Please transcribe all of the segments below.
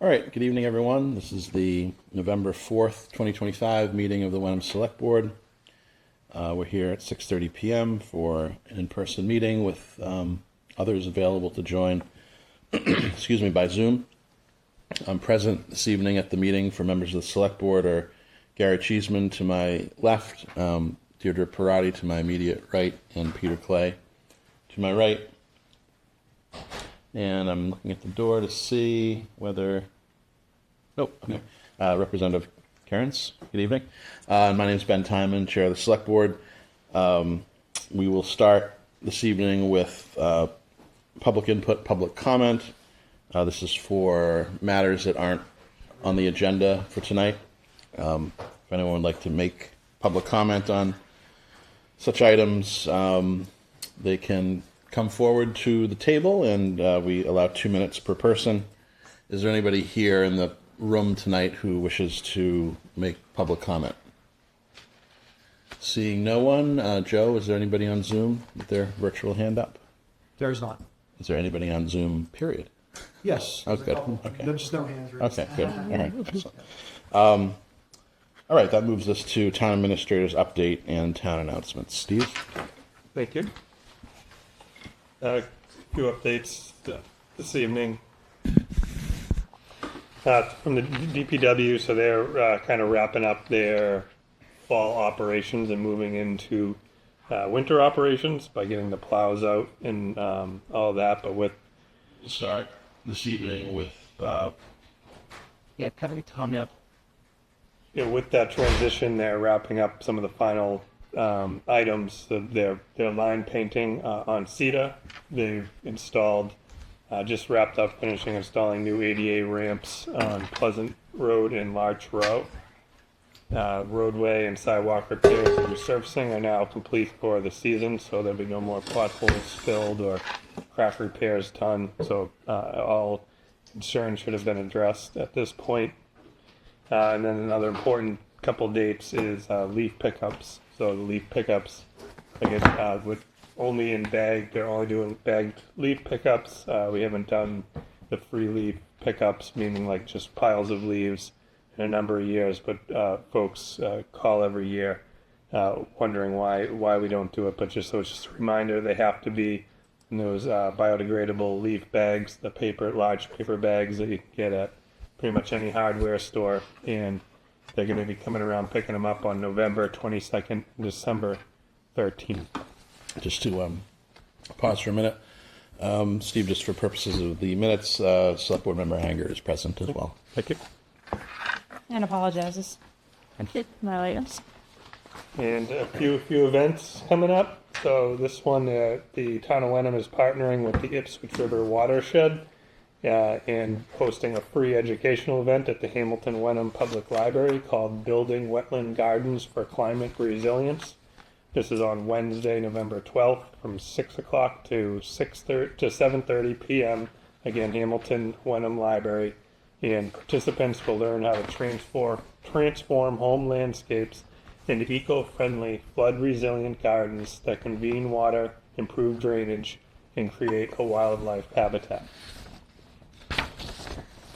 All right, good evening, everyone. This is the November 4th, 2025 meeting of the Wenham Select Board. We're here at 6:30 p.m. for an in-person meeting with others available to join, excuse me, by Zoom. I'm present this evening at the meeting for members of the Select Board are Gary Cheeseman to my left, Deirdre Parati to my immediate right, and Peter Clay to my right. And I'm looking at the door to see whether... Nope. Okay. Representative Cairns, good evening. My name is Ben Timon, Chair of the Select Board. We will start this evening with public input, public comment. This is for matters that aren't on the agenda for tonight. If anyone would like to make public comment on such items, they can come forward to the table, and we allow 2 minutes per person. Is there anybody here in the room tonight who wishes to make public comment? Seeing no one, Joe, is there anybody on Zoom with their virtual hand up? There's not. Is there anybody on Zoom, period? Yes. Oh, good. Okay. There's just no hands raised. Okay, good. All right. Excellent. All right, that moves us to Town Administrator's update and town announcements. Steve? Thank you. A few updates this evening from the DPW. So they're kind of wrapping up their fall operations and moving into winter operations by getting the plows out and all of that. But with Start this evening with... Yeah, kind of tell me up. with that transition, they're wrapping up some of the final items. So their line painting on CETA. They've installed, just wrapped up finishing installing new ADA ramps on Pleasant Road and Larch Row. Roadway and sidewalk repairs and resurfacing are now complete for the season, so there'll be no more potholes spilled or crash repairs done. So all concerns should have been addressed at this point. And then another important couple dates is leaf pickups. So the leaf pickups, again, with only in bag, they're only doing bagged leaf pickups. We haven't done the free leaf pickups, meaning like just piles of leaves, in a number of years. But folks call every year wondering why we don't do it. But so it's just a reminder, they have to be in those biodegradable leaf bags, the large paper bags that you can get at pretty much any hardware store, and they're going to be coming around picking them up on November 22nd, December 13th. Just to pause for a minute. Steve, just for purposes of the minutes, Select Board Member Hanger is present as well. Thank you. And apologizes. My latest. And a few events coming up. So this one, the town of Wenham is partnering with the Ipswich River Watershed and hosting a free educational event at the Hamilton Wenham Public Library called Building Wetland Gardens for Climate Resilience. This is on Wednesday, November 12th from 6 o'clock to 7:30 p.m. Again, Hamilton Wenham Library. And participants will learn how to transform home landscapes into eco-friendly, flood-resilient gardens that convene water, improve drainage, and create a wildlife habitat.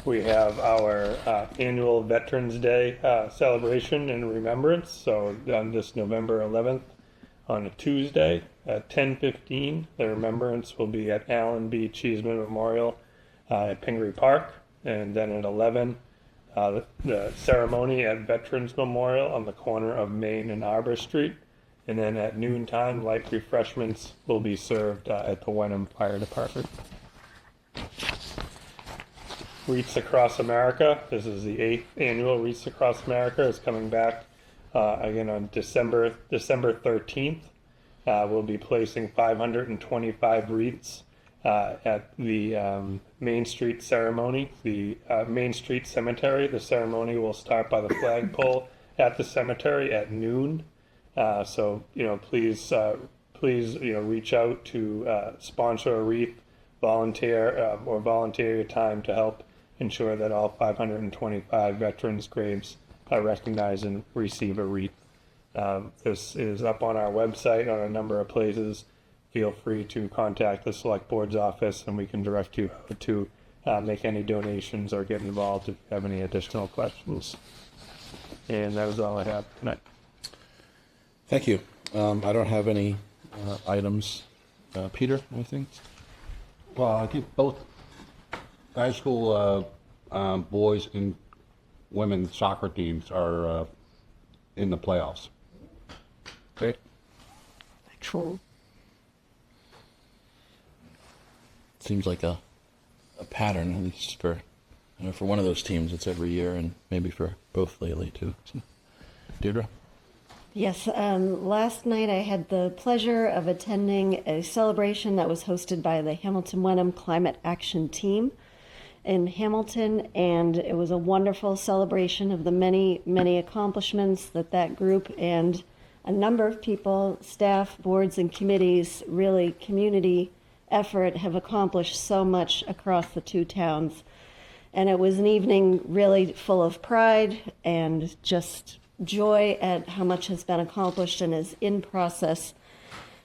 We have our annual Veterans Day celebration and remembrance. So on this November 11th, on a Tuesday at 10:15, the remembrance will be at Allen B. Cheeseman Memorial at Pingree Park. And then at 11, the ceremony at Veterans Memorial on the corner of Main and Arbor Street. And then at noontime, light refreshments will be served at the Wenham Fire Department. Wreaths Across America. This is the 8th annual Wreaths Across America. It's coming back again on December 13th. We'll be placing 525 wreaths at the Main Street ceremony, the Main Street Cemetery. The ceremony will start by the flagpole at the cemetery at noon. So please reach out to sponsor a wreath, volunteer your time to help ensure that all 525 veterans' graves are recognized and receive a wreath. This is up on our website on a number of places. Feel free to contact the Select Board's office and we can direct you to make any donations or get involved if you have any additional questions. And that was all I have tonight. Thank you. I don't have any items. Peter, anything? Well, I think both high school boys and women's soccer teams are in the playoffs. Great. True. Seems like a pattern, at least for for one of those teams. It's every year, and maybe for both lately too. So, Deirdre. Yes, last night I had the pleasure of attending a celebration that was hosted by the Hamilton Wenham Climate Action Team in Hamilton, and it was a wonderful celebration of the many, many accomplishments that that group and a number of people, staff, boards, and committees, really community effort, have accomplished so much across the two towns. And it was an evening really full of pride and just joy at how much has been accomplished and is in process.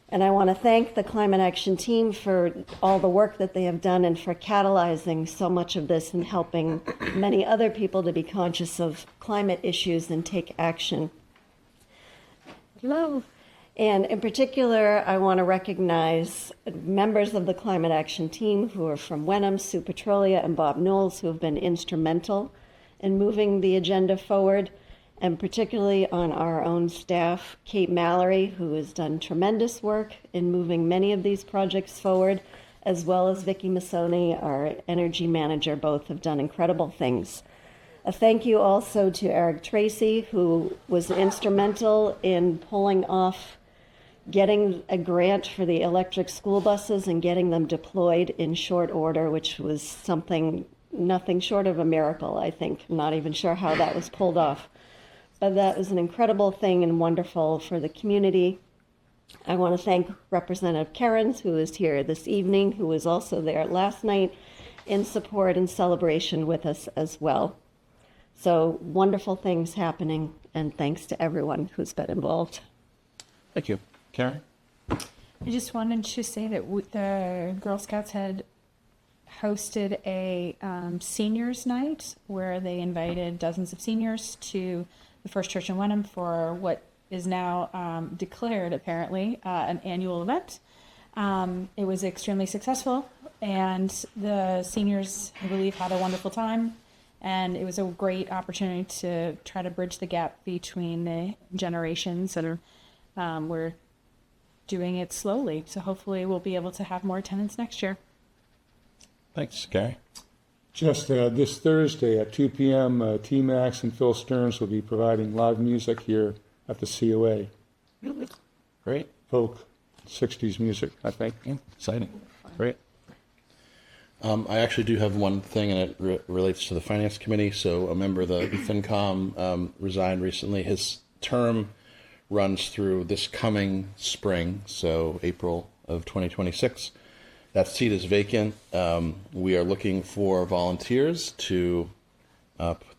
And I want to thank the Climate Action Team for all the work that they have done and for catalyzing so much of this and helping many other people to be conscious of climate issues and take action. Hello. And in particular, I want to recognize members of the Climate Action Team who are from Wenham, Sue Petrolia, and Bob Knowles, who have been instrumental in moving the agenda forward, and particularly on our own staff, Kate Mallory, who has done tremendous work in moving many of these projects forward, as well as Vicki Massoni, our energy manager. Both have done incredible things. A thank you also to Eric Tracy, who was instrumental in pulling off getting a grant for the electric school buses and getting them deployed in short order, which was something, nothing short of a miracle, I think. I'm not even sure how that was pulled off. But that was an incredible thing and wonderful for the community. I want to thank Representative Kerins, who is here this evening, who was also there last night in support and celebration with us as well. So wonderful things happening, and thanks to everyone who's been involved. Thank you. Karen? I just wanted to say that the Girl Scouts had hosted a seniors night where they invited dozens of seniors to the First Church in Wenham for what is now declared, apparently, an annual event. It was extremely successful, and the seniors, I believe, had a wonderful time. And it was a great opportunity to try to bridge the gap between the generations that are we're doing it slowly. So hopefully we'll be able to have more attendance next year. Thanks, Gary. Just this Thursday at 2 p.m., T-Max and Phil Stearns will be providing live music here at the COA. Great. Folk 60s music, I think. Exciting. Great. I actually do have one thing, and it relates to the Finance Committee. So a member of the FinCom resigned recently. His term runs through this coming spring, so April of 2026. That seat is vacant. We are looking for volunteers to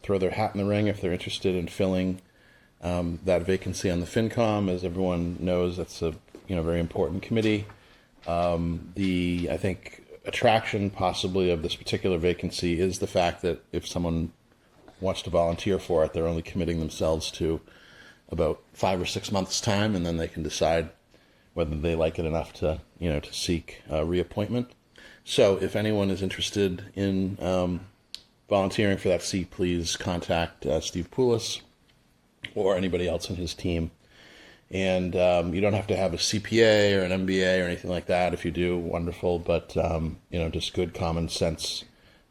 throw their hat in the ring if they're interested in filling that vacancy on the FinCom. As everyone knows, that's a very important committee. I think attraction possibly of this particular vacancy is the fact that if someone wants to volunteer for it, they're only committing themselves to about 5 or 6 months' time, and then they can decide whether they like it enough to to seek reappointment. So if anyone is interested in volunteering for that seat, please contact Steve Poulos or anybody else on his team. And you don't have to have a CPA or an MBA or anything like that. If you do, wonderful. But just good common sense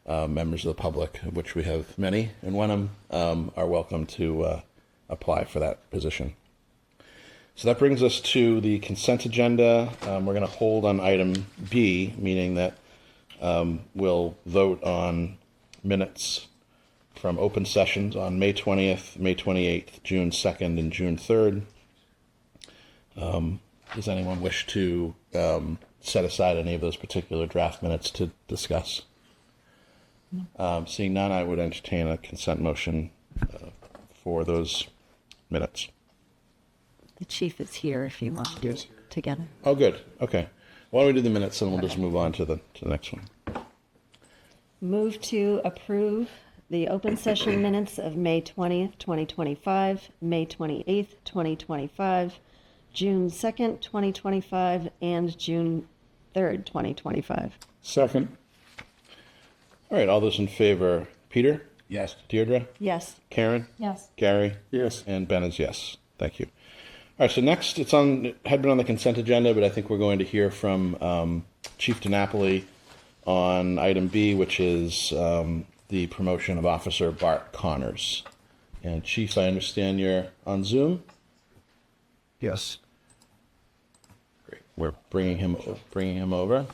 members of the public, of which we have many in Wenham, are welcome to apply for that position. So that brings us to the consent agenda. We're going to hold on item B, meaning that we'll vote on minutes from open sessions on May 20th, May 28th, June 2nd, and June 3rd. Does anyone wish to set aside any of those particular draft minutes to discuss? Seeing none, I would entertain a consent motion for those minutes. The chief is here if you want to do it together. Oh, good. Okay. Why don't we do the minutes and we'll just move on to the next one. Move to approve the open session minutes of May 20th, 2025, May 28th, 2025, June 2nd, 2025, and June 3rd, 2025. Second. All right, all those in favor, Peter, Yes. Deirdre, Yes. Karen, Yes. Gary, Yes. and Ben is yes. Thank you. All right, so next, it had been on the consent agenda, but I think we're going to hear from Chief DiNapoli on item B, which is the promotion of Officer Bart Connors. And Chief, I understand you're on Zoom. Yes. Great. We're bringing him over.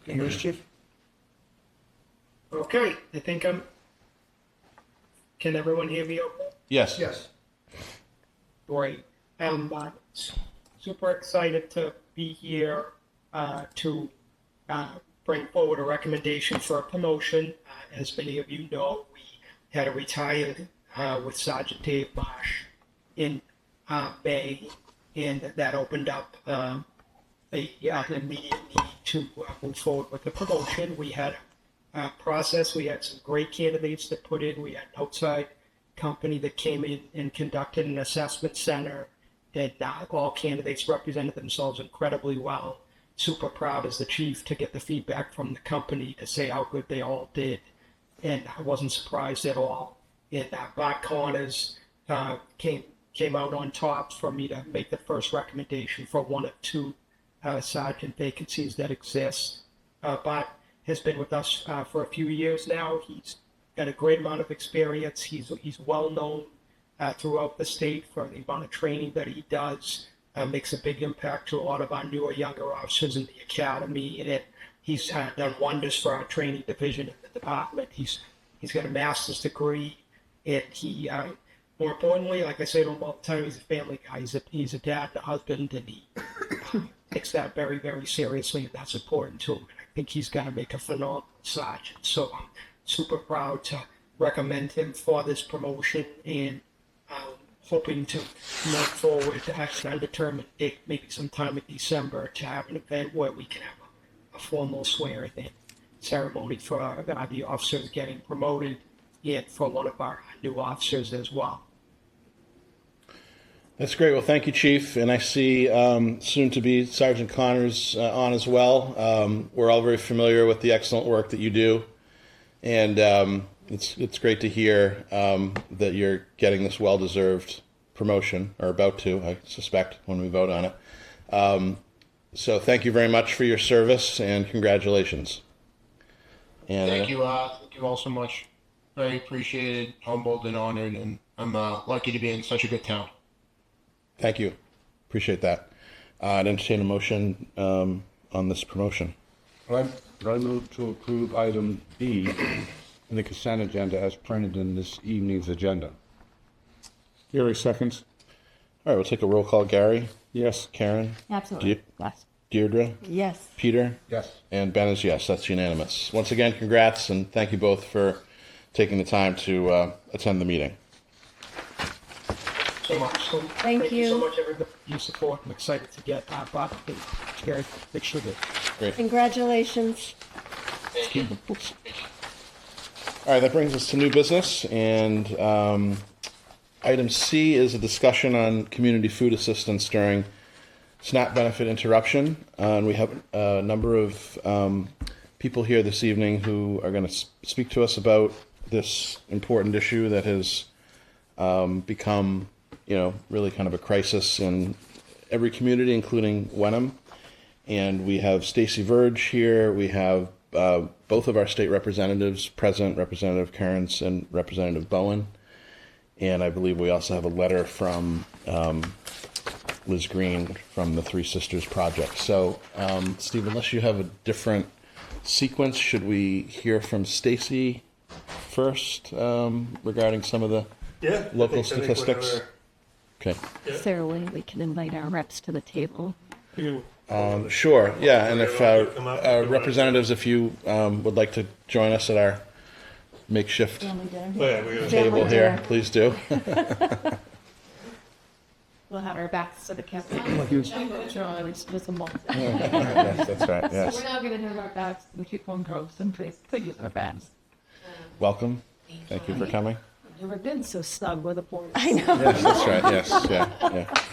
English, Chief? Okay, I think can everyone hear me okay? Yes. Yes. Great. I'm super excited to be here to bring forward a recommendation for a promotion. As many of you know, we had a retired with Sergeant Dave Marsh in May, and that opened up an immediate need to move forward with the promotion. We had a process. We had some great candidates that put in. We had an outside company that came in and conducted an assessment center that all candidates represented themselves incredibly well. Super proud as the chief to get the feedback from the company to say how good they all did. And I wasn't surprised at all. And Bart Connors came out on top for me to make the first recommendation for one of two sergeant vacancies that exist. Bart has been with us for a few years now. He's got a great amount of experience. He's well known throughout the state for the amount of training that he does. Makes a big impact to a lot of our newer, younger officers in the academy, and he's done wonders for our training division in the department. He's got a master's degree, and he, more importantly, like I say to him all the time, he's a family guy. He's a dad, a husband, and he takes that very, very seriously, and that's important to him. And I think he's going to make a phenomenal sergeant. So I'm super proud to recommend him for this promotion, and hoping to move forward to actually undetermined date, maybe sometime in December, to have an event where we can have a formal swearing-in ceremony for the officers getting promoted, and for one of our new officers as well. That's great. Well, thank you, Chief. And I see soon to be Sergeant Connors on as well. We're all very familiar with the excellent work that you do. And it's great to hear that you're getting this well-deserved promotion, or about to, I suspect, when we vote on it. So thank you very much for your service, and congratulations. And thank you all so much. Very appreciated, humbled, and honored, and I'm lucky to be in such a good town. Thank you. Appreciate that. I'd entertain a motion on this promotion. I move to approve item B in the consent agenda as printed in this evening's agenda. Gary seconds. All right, we'll take a roll call. Gary? Yes. Karen? Absolutely. Yes. Deirdre? Yes. Peter? Yes. And Ben is yes. That's unanimous. Once again, congrats, and thank you both for taking the time to attend the meeting. So much. So Thank you. so much, everybody, for your support. I'm excited to get Bob and Gary big sugar. Great. Congratulations. All right, that brings us to new business, and item C is a discussion on community food assistance during SNAP benefit interruption. And we have a number of people here this evening who are going to speak to us about this important issue that has become, really kind of a crisis in every community, including Wenham. And we have Stacy Verge here. We have both of our state representatives present, Representative Cairns and Representative Bowen. And I believe we also have a letter from Liz Green from the Three Sisters Project. So, Steve, unless you have a different sequence, should we hear from Stacy first regarding some of the local statistics? Okay. Is there a way we can invite our reps to the table? Sure. Yeah, and if representatives, if you would like to join us at our makeshift Family dinner. Oh, yeah, we table here, please do. We'll have our backs to the camera. It's visible. Yes, that's right. We're Yes. now going to have our backs and keep on gross and please use our backs. Welcome. Thank you for coming. Never been so snug with a board. I know. Yes, that's right. Yes. Yeah.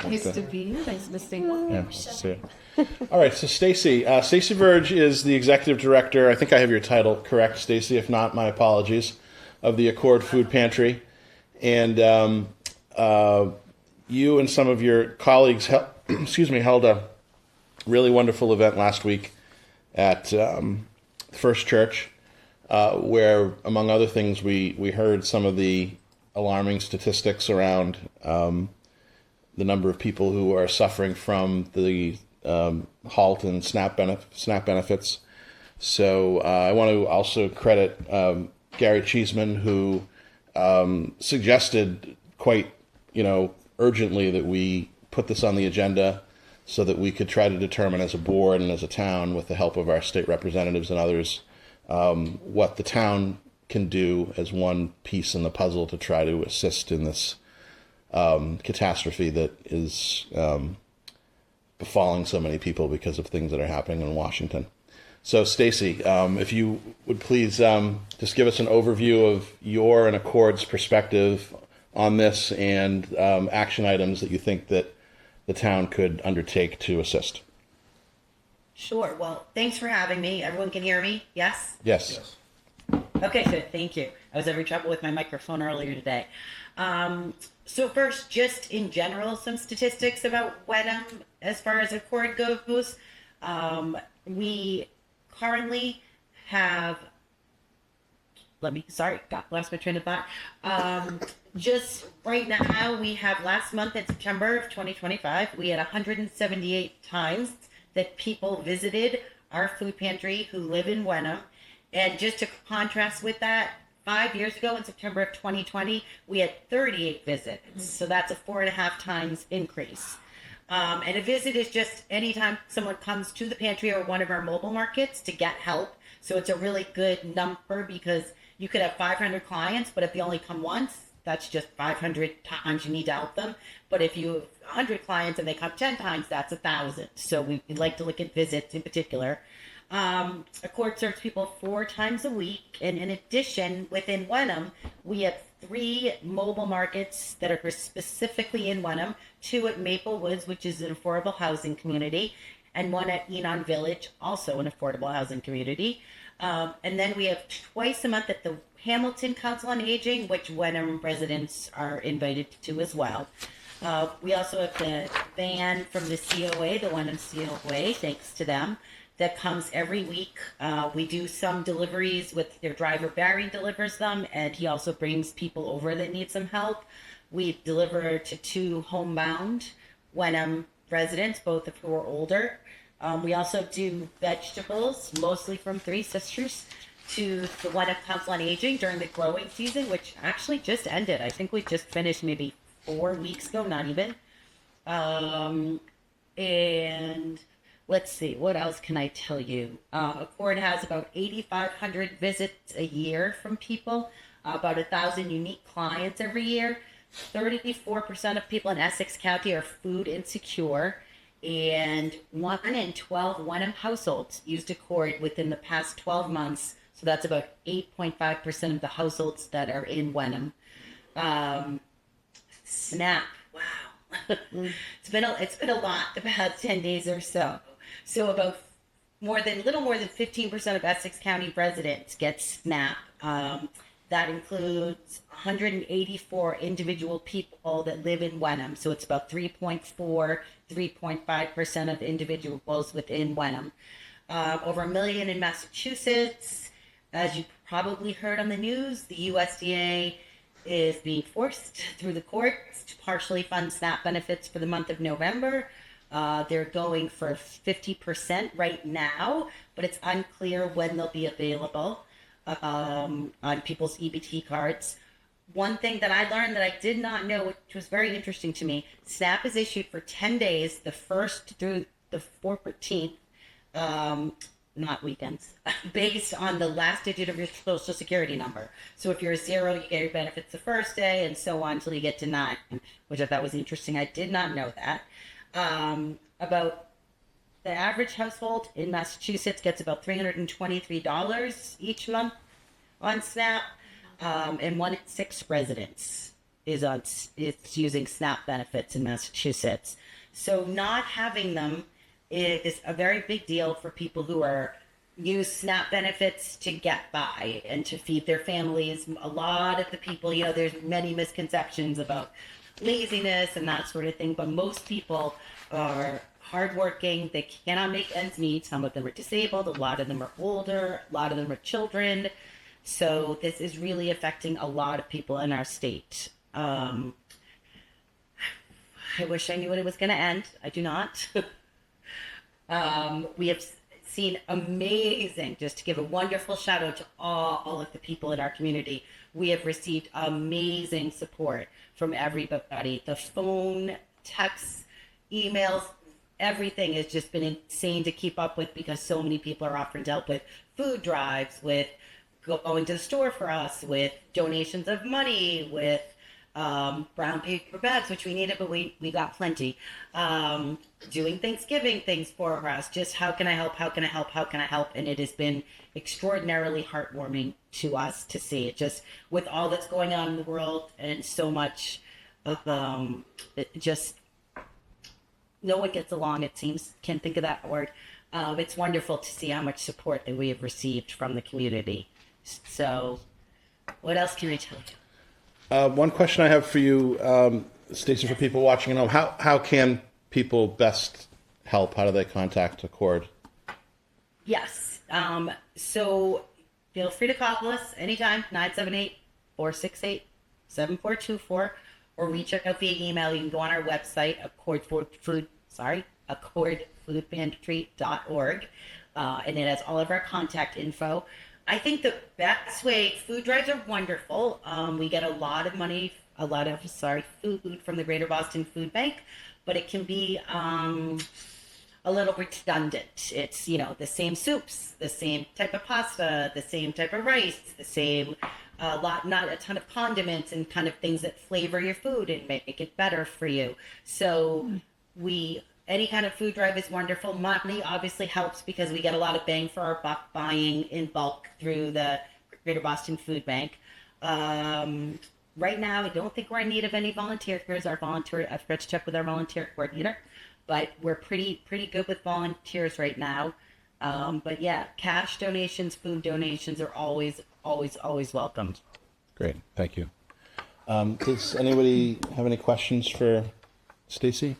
Nice to be here. Nice to see you. Yeah, nice to see you. All right, so Stacy. Stacy Verge is the executive director. I think I have your title correct, Stacy. If not, my apologies. Of the Accord Food Pantry, and you and some of your colleagues, held a really wonderful event last week at First Church, where, among other things, we heard some of the alarming statistics around the number of people who are suffering from the halt and SNAP benefits. So I want to also credit Gary Cheeseman, who suggested quite, urgently that we put this on the agenda so that we could try to determine as a board and as a town, with the help of our state representatives and others, what the town can do as one piece in the puzzle to try to assist in this catastrophe that is befalling so many people because of things that are happening in Washington. So, Stacy, if you would please just give us an overview of your and Accord's perspective on this and action items that you think that the town could undertake to assist. Sure. Well, thanks for having me. Everyone can hear me? Yes? Yes. Okay, good. Thank you. I was having trouble with my microphone earlier today. So first, just in general, some statistics about Wenham as far as Accord goes. We currently have, lost my train of thought. Just right now, we have last month in September of 2025, we had 178 times that people visited our food pantry who live in Wenham. And just to contrast with that, 5 years ago in September of 2020, we had 38 visits. So that's a 4.5 times increase. And a visit is just anytime someone comes to the pantry or one of our mobile markets to get help. So it's a really good number because you could have 500 clients, but if they only come once, that's just 500 times you need to help them. But if you have 100 clients and they come 10 times, that's 1,000. So we like to look at visits in particular. Accord serves people 4 times a week. And in addition, within Wenham, we have 3 mobile markets that are specifically in Wenham, 2 at Maple Woods, which is an affordable housing community, and 1 at Enon Village, also an affordable housing community. And then we have twice a month at the Hamilton Council on Aging, which Wenham residents are invited to as well. We also have the van from the COA, the Wenham COA, thanks to them, that comes every week. We do some deliveries with their driver. Barry delivers them, and he also brings people over that need some help. We deliver to 2 homebound Wenham residents, both of who are older. We also do vegetables, mostly from 3 Sisters, to the Wenham Council on Aging during the growing season, which actually just ended. I think we just finished maybe 4 weeks ago, not even. And let's see, what else can I tell you? Accord has about 8,500 visits a year from people, about 1,000 unique clients every year. 34% of people in Essex County are food insecure, and 1 in 12 Wenham households used Accord within the past 12 months. So that's about 8.5% of the households that are in Wenham. SNAP, wow. It's been a lot, about 10 days or so. So about little more than 15% of Essex County residents get SNAP. That includes 184 individual people that live in Wenham. So it's about 3.5% of individuals within Wenham. Over 1 million in Massachusetts. As you probably heard on the news, the USDA is being forced through the courts to partially fund SNAP benefits for the month of November. They're going for 50% right now, but it's unclear when they'll be available on people's EBT cards. One thing that I learned that I did not know, which was very interesting to me, SNAP is issued for 10 days, the 1st through the 14th, not weekends, based on the last digit of your social security number. So if you're a 0, you get your benefits the first day, and so on until you get to 9, which I thought was interesting. I did not know that. About the average household in Massachusetts gets about $323 each month on SNAP, and 1 in 6 residents is using SNAP benefits in Massachusetts. So not having them is a very big deal for people who use SNAP benefits to get by and to feed their families. A lot of the people, there's many misconceptions about laziness and that sort of thing, but most people are hardworking. They cannot make ends meet. Some of them are disabled. A lot of them are older. A lot of them are children. So this is really affecting a lot of people in our state. I wish I knew when it was going to end. I do not. We have seen amazing, just to give a wonderful shout out to all of the people in our community. We have received amazing support from everybody. The phone, texts, emails, everything has just been insane to keep up with because so many people are offering to help with food drives, with going to the store for us, with donations of money, with brown paper bags, which we needed, but we got plenty. Doing Thanksgiving things for us. Just how can I help? How can I help? How can I help? And it has been extraordinarily heartwarming to us to see it, just with all that's going on in the world and so much of just no one gets along, it seems. Can't think of that word. It's wonderful to see how much support that we have received from the community. So what else can I tell you? One question I have for you, Stacey, for people watching at home, how can people best help? How do they contact Accord? Yes. So feel free to call us anytime, 978-468-7424, or reach out via email. You can go on our website, accordfoodpantry.org, and it has all of our contact info. I think the best way, food drives are wonderful. We get a lot of food from the Greater Boston Food Bank, but it can be a little redundant. It's, the same soups, the same type of pasta, the same type of rice, the same not a ton of condiments and kind of things that flavor your food and make it better for you. So any kind of food drive is wonderful. Money obviously helps because we get a lot of bang for our buck buying in bulk through the Greater Boston Food Bank. Right now, I don't think we're in need of any volunteers. I've got to check with our volunteer coordinator, but we're pretty good with volunteers right now. But yeah, cash donations, food donations are always welcomed. Great, thank you. Does anybody have any questions for Stacey?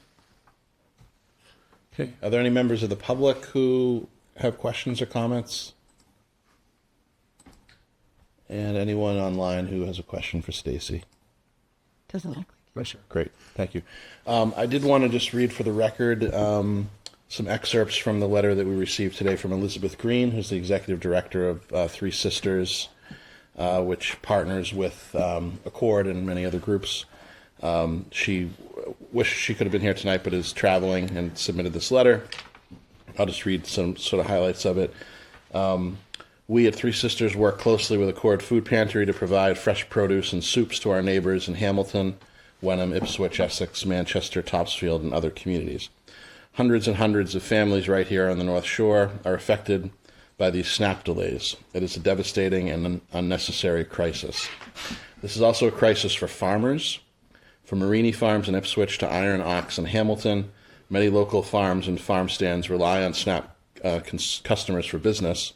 Okay. Are there any members of the public who have questions or comments? And anyone online who has a question for Stacey? Doesn't look like it. Great, thank you. I did want to just read for the record some excerpts from the letter that we received today from Elizabeth Green, who's the executive director of Three Sisters, which partners with Accord and many other groups. She wished she could have been here tonight, but is traveling and submitted this letter. I'll just read some sort of highlights of it. We at Three Sisters work closely with Accord Food Pantry to provide fresh produce and soups to our neighbors in Hamilton, Wenham, Ipswich, Essex, Manchester, Topsfield, and other communities. Hundreds and hundreds of families right here on the North Shore are affected by these SNAP delays. It is a devastating and unnecessary crisis. This is also a crisis for farmers. From Marini Farms in Ipswich to Iron Ox in Hamilton, many local farms and farm stands rely on SNAP customers for business.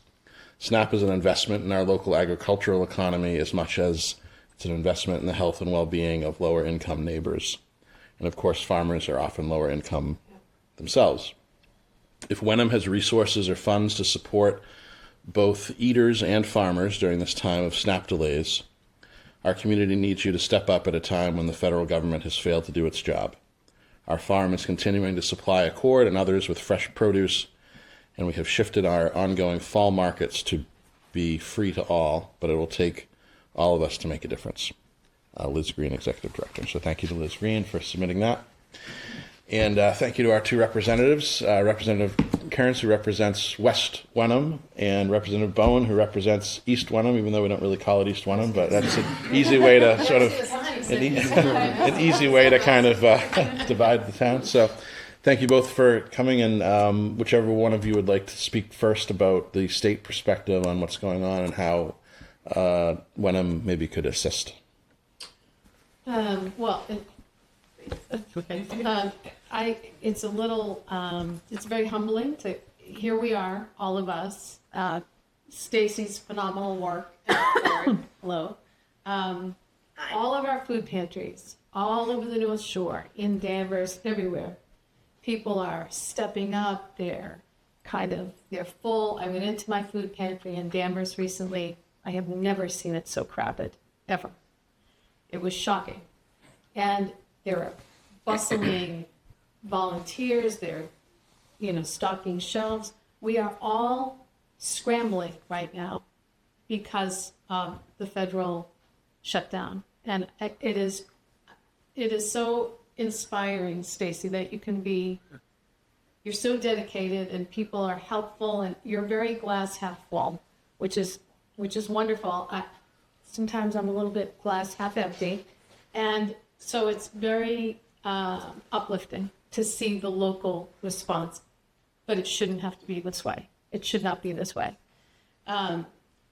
SNAP is an investment in our local agricultural economy as much as it's an investment in the health and well-being of lower-income neighbors. And of course, farmers are often lower income themselves. If Wenham has resources or funds to support both eaters and farmers during this time of SNAP delays, our community needs you to step up at a time when the federal government has failed to do its job. Our farm is continuing to supply Accord and others with fresh produce, and we have shifted our ongoing fall markets to be free to all, but it will take all of us to make a difference. Liz Green, Executive Director. So thank you to Liz Green for submitting that. And thank you to our two representatives, Representative Kearns, who represents West Wenham, and Representative Bowen, who represents East Wenham, even though we don't really call it East Wenham, but that's an easy way to sort of, an easy way to kind of divide the town. So thank you both for coming, and whichever one of you would like to speak first about the state perspective on what's going on and how Wenham maybe could assist. It's a little, it's very humbling to, here we are, all of us, Stacy's phenomenal work. Hello. All of our food pantries, all over the North Shore, in Danvers, everywhere. People are stepping up, they're full. I went into my food pantry in Danvers recently. I have never seen it so crowded, ever. It was shocking. And there are bustling volunteers, they're, stocking shelves. We are all scrambling right now because of the federal shutdown. And it is so inspiring, Stacy, that you're so dedicated and people are helpful and you're very glass half full, which is wonderful. Sometimes I'm a little bit glass half empty. And so it's very uplifting to see the local response, but it shouldn't have to be this way. It should not be this way.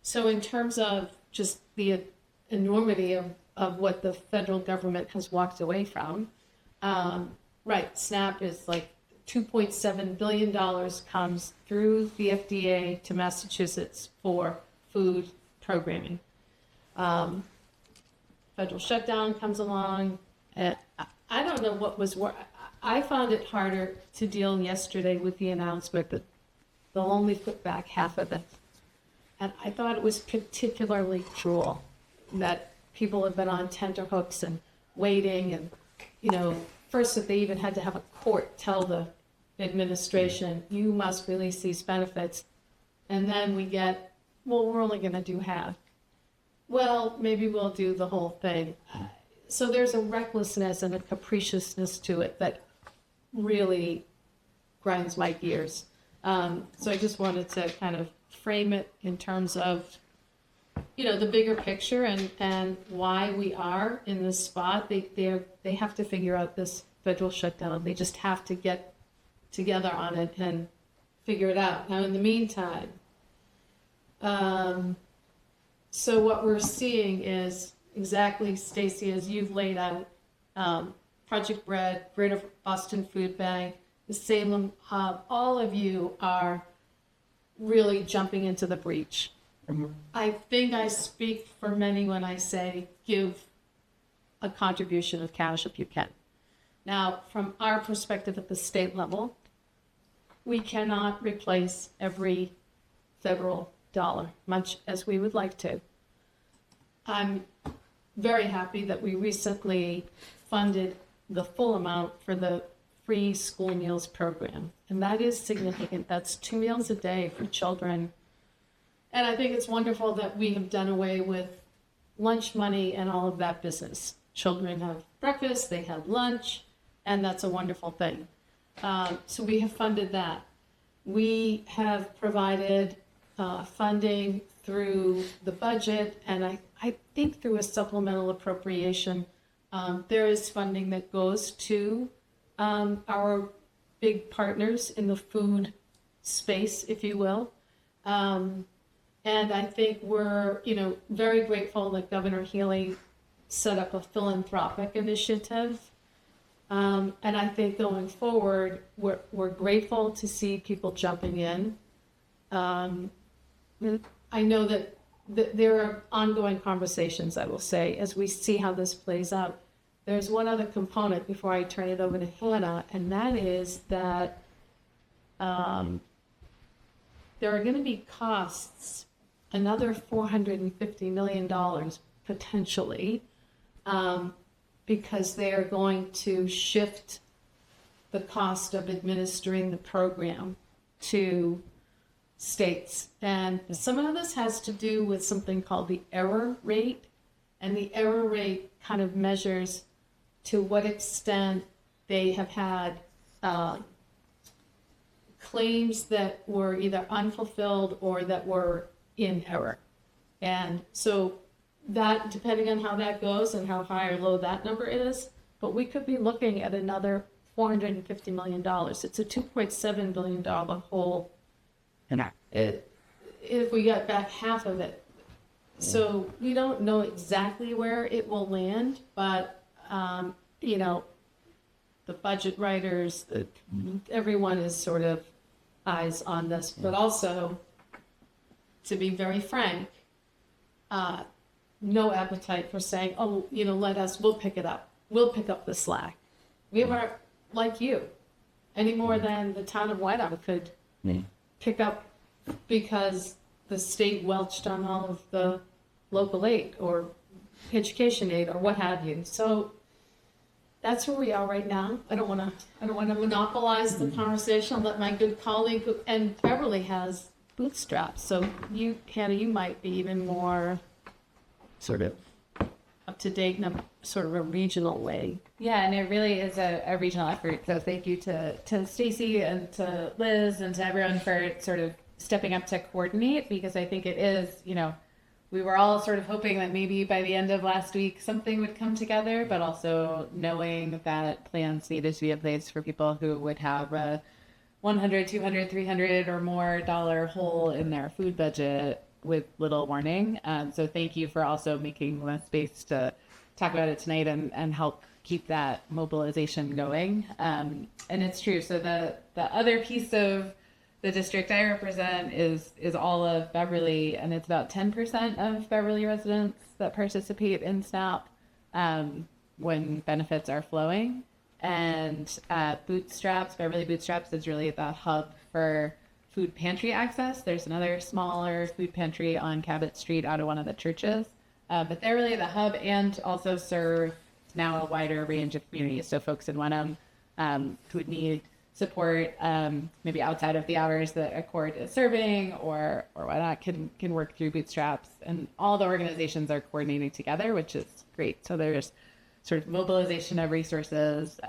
So in terms of just the enormity of what the federal government has walked away from, right, SNAP is like $2.7 billion comes through the FDA to Massachusetts for food programming. Federal shutdown comes along. I don't know what was worse. I found it harder to deal yesterday with the announcement that they'll only put back half of it. And I thought it was particularly cruel that people have been on tenterhooks and waiting and, first that they even had to have a court tell the administration, you must release these benefits. And then we get, well, we're only going to do half. Well, maybe we'll do the whole thing. So there's a recklessness and a capriciousness to it that really grinds my gears. So I just wanted to kind of frame it in terms of, the bigger picture and why we are in this spot. They have to figure out this federal shutdown. They just have to get together on it and figure it out. Now, in the meantime, so what we're seeing is exactly, Stacy, as you've laid out, Project Bread, Greater Boston Food Bank, the Salem Hub, all of you are really jumping into the breach. I think I speak for many when I say give a contribution of cash if you can. Now, from our perspective at the state level, we cannot replace every federal dollar, much as we would like to. I'm very happy that we recently funded the full amount for the free school meals program. And that is significant. That's 2 meals a day for children. And I think it's wonderful that we have done away with lunch money and all of that business. Children have breakfast, they have lunch, and that's a wonderful thing. So we have funded that. We have provided funding through the budget, and I think through a supplemental appropriation, there is funding that goes to our big partners in the food space, if you will. And I think we're, very grateful that Governor Healy set up a philanthropic initiative. And I think going forward, we're grateful to see people jumping in. I know that there are ongoing conversations, I will say, as we see how this plays out. There's one other component before I turn it over to Hannah, and that is that there are going to be costs, another $450 million potentially, because they are going to shift the cost of administering the program to states. And some of this has to do with something called the error rate. And the error rate kind of measures to what extent they have had claims that were either unfulfilled or that were in error. And so that, depending on how that goes and how high or low that number is, but we could be looking at another $450 million. It's a $2.7 billion hole. If we got back half of it. So we don't know exactly where it will land, but, you know, the budget writers, everyone is sort of eyes on this, but also, to be very frank, no appetite for saying, oh, you know, we'll pick it up. We'll pick up the slack. We aren't like you any more than the town of Wenham could pick up because the state welched on all of the local aid or education aid or what have you. So that's where we are right now. I don't want to monopolize the conversation. I'll let my good colleague and Beverly has bootstraps. So you, Hannah, you might be even more sort of up to date in a sort of a regional way. Yeah, and it really is a regional effort. So thank you to Stacy and to Liz and to everyone for sort of stepping up to coordinate, because I think it is, you know, we were all sort of hoping that maybe by the end of last week something would come together, but also knowing that plans needed to be in place for people who would have a $100, $200, $300 or more hole in their food budget with little warning. So thank you for also making the space to talk about it tonight and help keep that mobilization going. And it's true. So the other piece of the district I represent is all of Beverly, and it's about 10% of Beverly residents that participate in SNAP when benefits are flowing. And Beverly Bootstraps is really the hub for food pantry access. There's another smaller food pantry on Cabot Street out of one of the churches. But they're really the hub and also serve now a wider range of communities. So folks in Wenham who would need support maybe outside of the hours that Accord is serving or whatnot can work through Bootstraps. And all the organizations are coordinating together, which is great. So there's sort of mobilization of resources.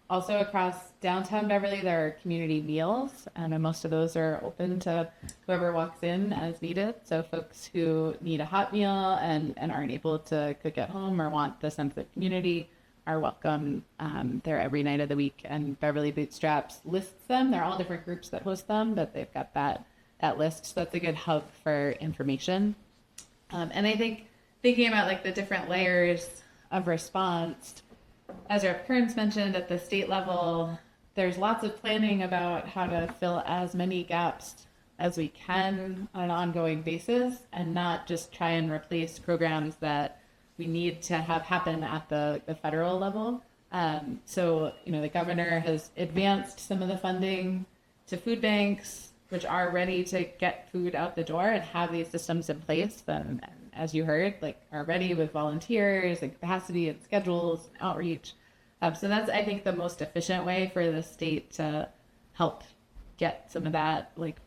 Also across downtown Beverly, there are community meals, and most of those are open to whoever walks in as needed. So folks who need a hot meal and aren't able to cook at home or want the sense of community are welcome there every night of the week. And Beverly Bootstraps lists them. They're all different groups that host them, but they've got that list. So that's a good hub for information. And I think thinking about like the different layers of response, as Rep. Kearns mentioned, at the state level, there's lots of planning about how to fill as many gaps as we can on an ongoing basis and not just try and replace programs that we need to have happen at the federal level. So, you know, the governor has advanced some of the funding to food banks, which are ready to get food out the door and have these systems in place. And as you heard, like are ready with volunteers and capacity and schedules and outreach. So that's, I think, the most efficient way for the state to help get some of that like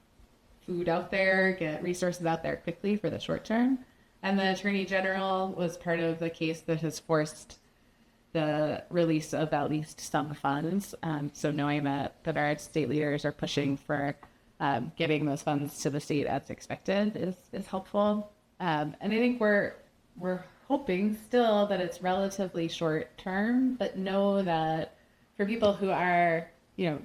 food out there, get resources out there quickly for the short term. And the Attorney General was part of the case that has forced the release of at least some funds. So knowing that our state leaders are pushing for getting those funds to the state as expected is helpful. And I think we're hoping still that it's relatively short term, but know that for people who are, you know,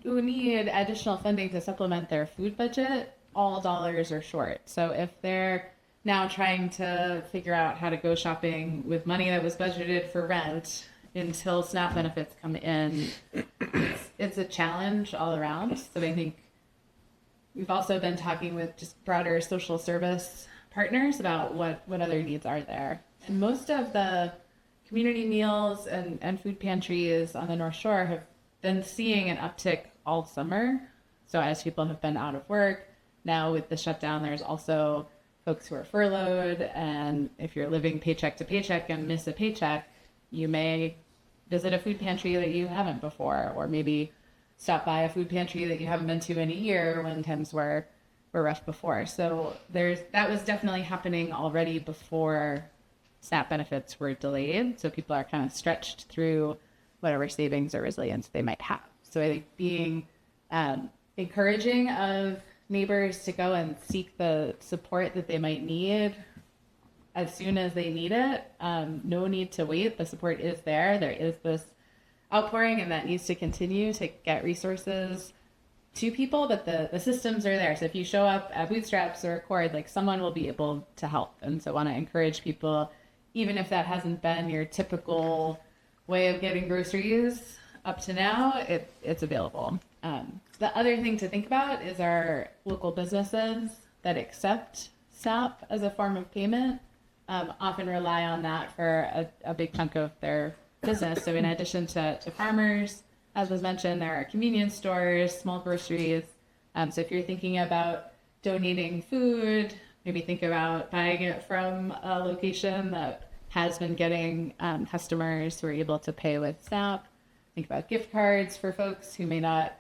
who need additional funding to supplement their food budget, all dollars are short. So if they're now trying to figure out how to go shopping with money that was budgeted for rent until SNAP benefits come in, it's a challenge all around. So I think we've also been talking with just broader social service partners about what other needs are there. And most of the community meals and food pantries on the North Shore have been seeing an uptick all summer. So as people have been out of work, now with the shutdown, there's also folks who are furloughed. And if you're living paycheck to paycheck and miss a paycheck, you may visit a food pantry that you haven't before, or maybe stop by a food pantry that you haven't been to in a year when times were rough before. So that was definitely happening already before SNAP benefits were delayed. So people are kind of stretched through whatever savings or resilience they might have. So I think being encouraging of neighbors to go and seek the support that they might need as soon as they need it. No need to wait. The support is there. There is this outpouring, and that needs to continue to get resources to people, but the systems are there. So if you show up at Bootstraps or Accord, like someone will be able to help. And so I want to encourage people, even if that hasn't been your typical way of getting groceries up to now, it's available. The other thing to think about is our local businesses that accept SNAP as a form of payment often rely on that for a big chunk of their business. So in addition to farmers, as was mentioned, there are convenience stores, small groceries. So if you're thinking about donating food, maybe think about buying it from a location that has been getting customers who are able to pay with SNAP. Think about gift cards for folks who may not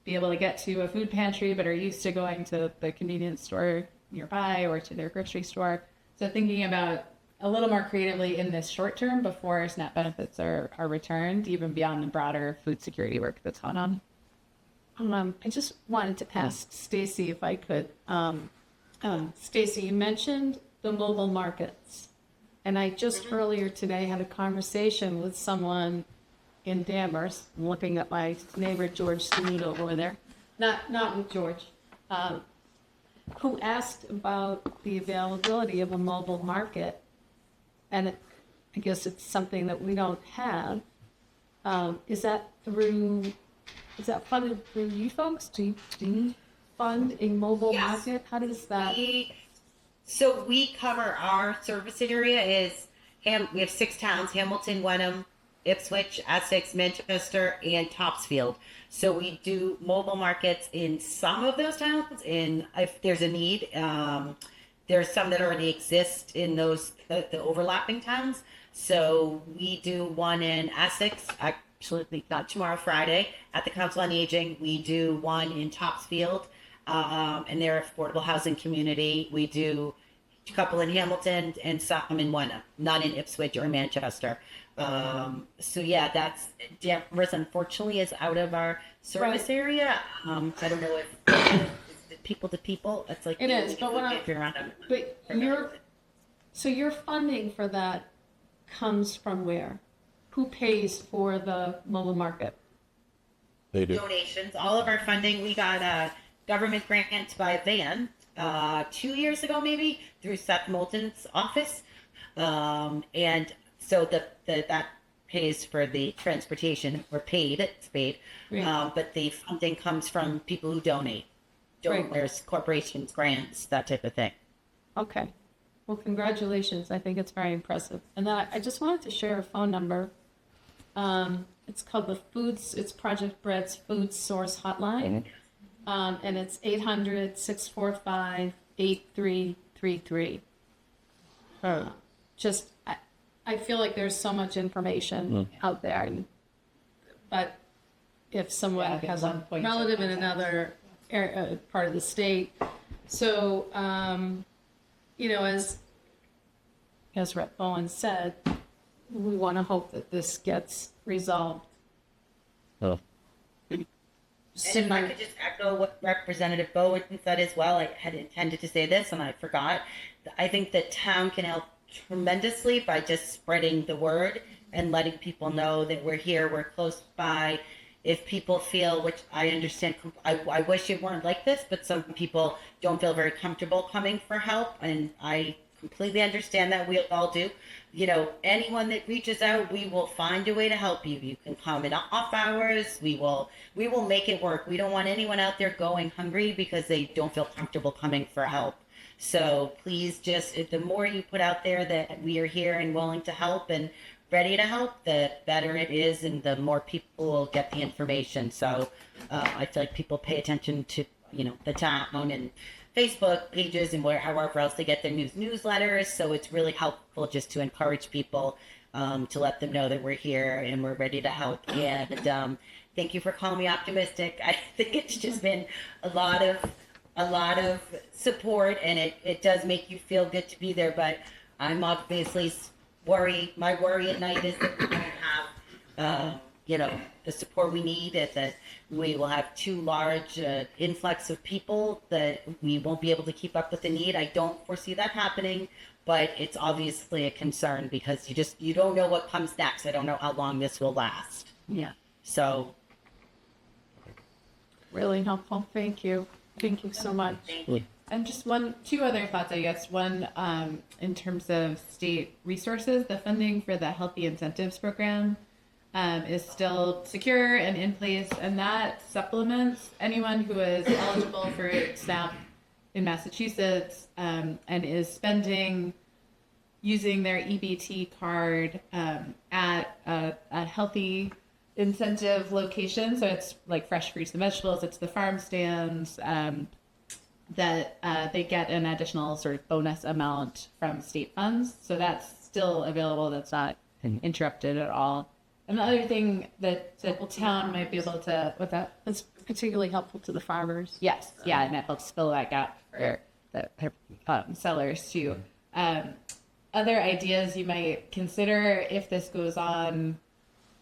be able to get to a food pantry but are used to going to the convenience store nearby or to their grocery store. So thinking about a little more creatively in this short term before SNAP benefits are returned, even beyond the broader food security work that's going on. I just wanted to ask Stacy if I could. Stacy, you mentioned the mobile markets, and I just earlier today had a conversation with someone in Danvers, looking at my neighbor George Saludo over there, not with George, who asked about the availability of a mobile market. And I guess it's something that we don't have. Is that funded through you folks? Do you fund a mobile market? How does that? So we cover our service area is, we have 6 towns: Hamilton, Wenham, Ipswich, Essex, Manchester, and Topsfield. So we do mobile markets in some of those towns, if there's a need. There's some that already exist in those the overlapping towns. So we do one in Essex, actually not tomorrow, Friday, at the Council on Aging. We do one in Topsfield, and their affordable housing community. We do a couple in Hamilton and some in Wenham, not in Ipswich or Manchester. So yeah, Danvers unfortunately is out of our service area. I don't know if people to people, it's like it is, but your funding for that comes from where? Who pays for the mobile market? They do. Donations. All of our funding, we got a government grant by van 2 years ago, maybe, through Seth Moulton's office, and so that pays for the transportation. It's paid, Right. but the funding comes from people who donate. Donors, corporations, grants, that type of thing. Okay. Well, congratulations. I think it's very impressive. And then I just wanted to share a phone number. It's called it's Project Bread's Food Source Hotline. And it's 800-645-8333. I feel like there's so much information out there. But if someone has a relative in another part of the state. So, as Rep Bowen said, we want to hope that this gets resolved. Oh. And if I could just echo what Representative Bowen said as well, I had intended to say this and I forgot. I think the town can help tremendously by just spreading the word and letting people know that we're here, we're close by. If people feel, which I understand, I wish it weren't like this, but some people don't feel very comfortable coming for help, and I completely understand that. We all do. Anyone that reaches out, we will find a way to help you. You can come in off hours. We will make it work. We don't want anyone out there going hungry because they don't feel comfortable coming for help. So please, the more you put out there that we are here and willing to help and ready to help, the better it is, and the more people will get the information. So I feel like people pay attention to the town and Facebook pages and however else they get their newsletters. So it's really helpful just to encourage people to let them know that we're here and we're ready to help. And thank you for calling me optimistic. I think it's just been a lot of support, and it does make you feel good to be there. But I'm obviously my worry at night is that we're going to have the support we need, is that we will have too large influx of people that we won't be able to keep up with the need. I don't foresee that happening, but it's obviously a concern because you don't know what comes next. I don't know how long this will last. Yeah. So Really helpful. Thank you. Thank you so much. And just two other thoughts, I guess. One, in terms of state resources, the funding for the Healthy Incentives Program is still secure and in place, and that supplements anyone who is eligible for SNAP in Massachusetts and is using their EBT card at a healthy incentive location. So it's like fresh fruits and vegetables, it's the farm stands, that they get an additional sort of bonus amount from state funds. So that's still available. That's not interrupted at all. And the other thing that the town might be able to, with that, That's particularly helpful to the farmers. yes, yeah, and it helps fill that gap for the sellers too. Other ideas you might consider if this goes on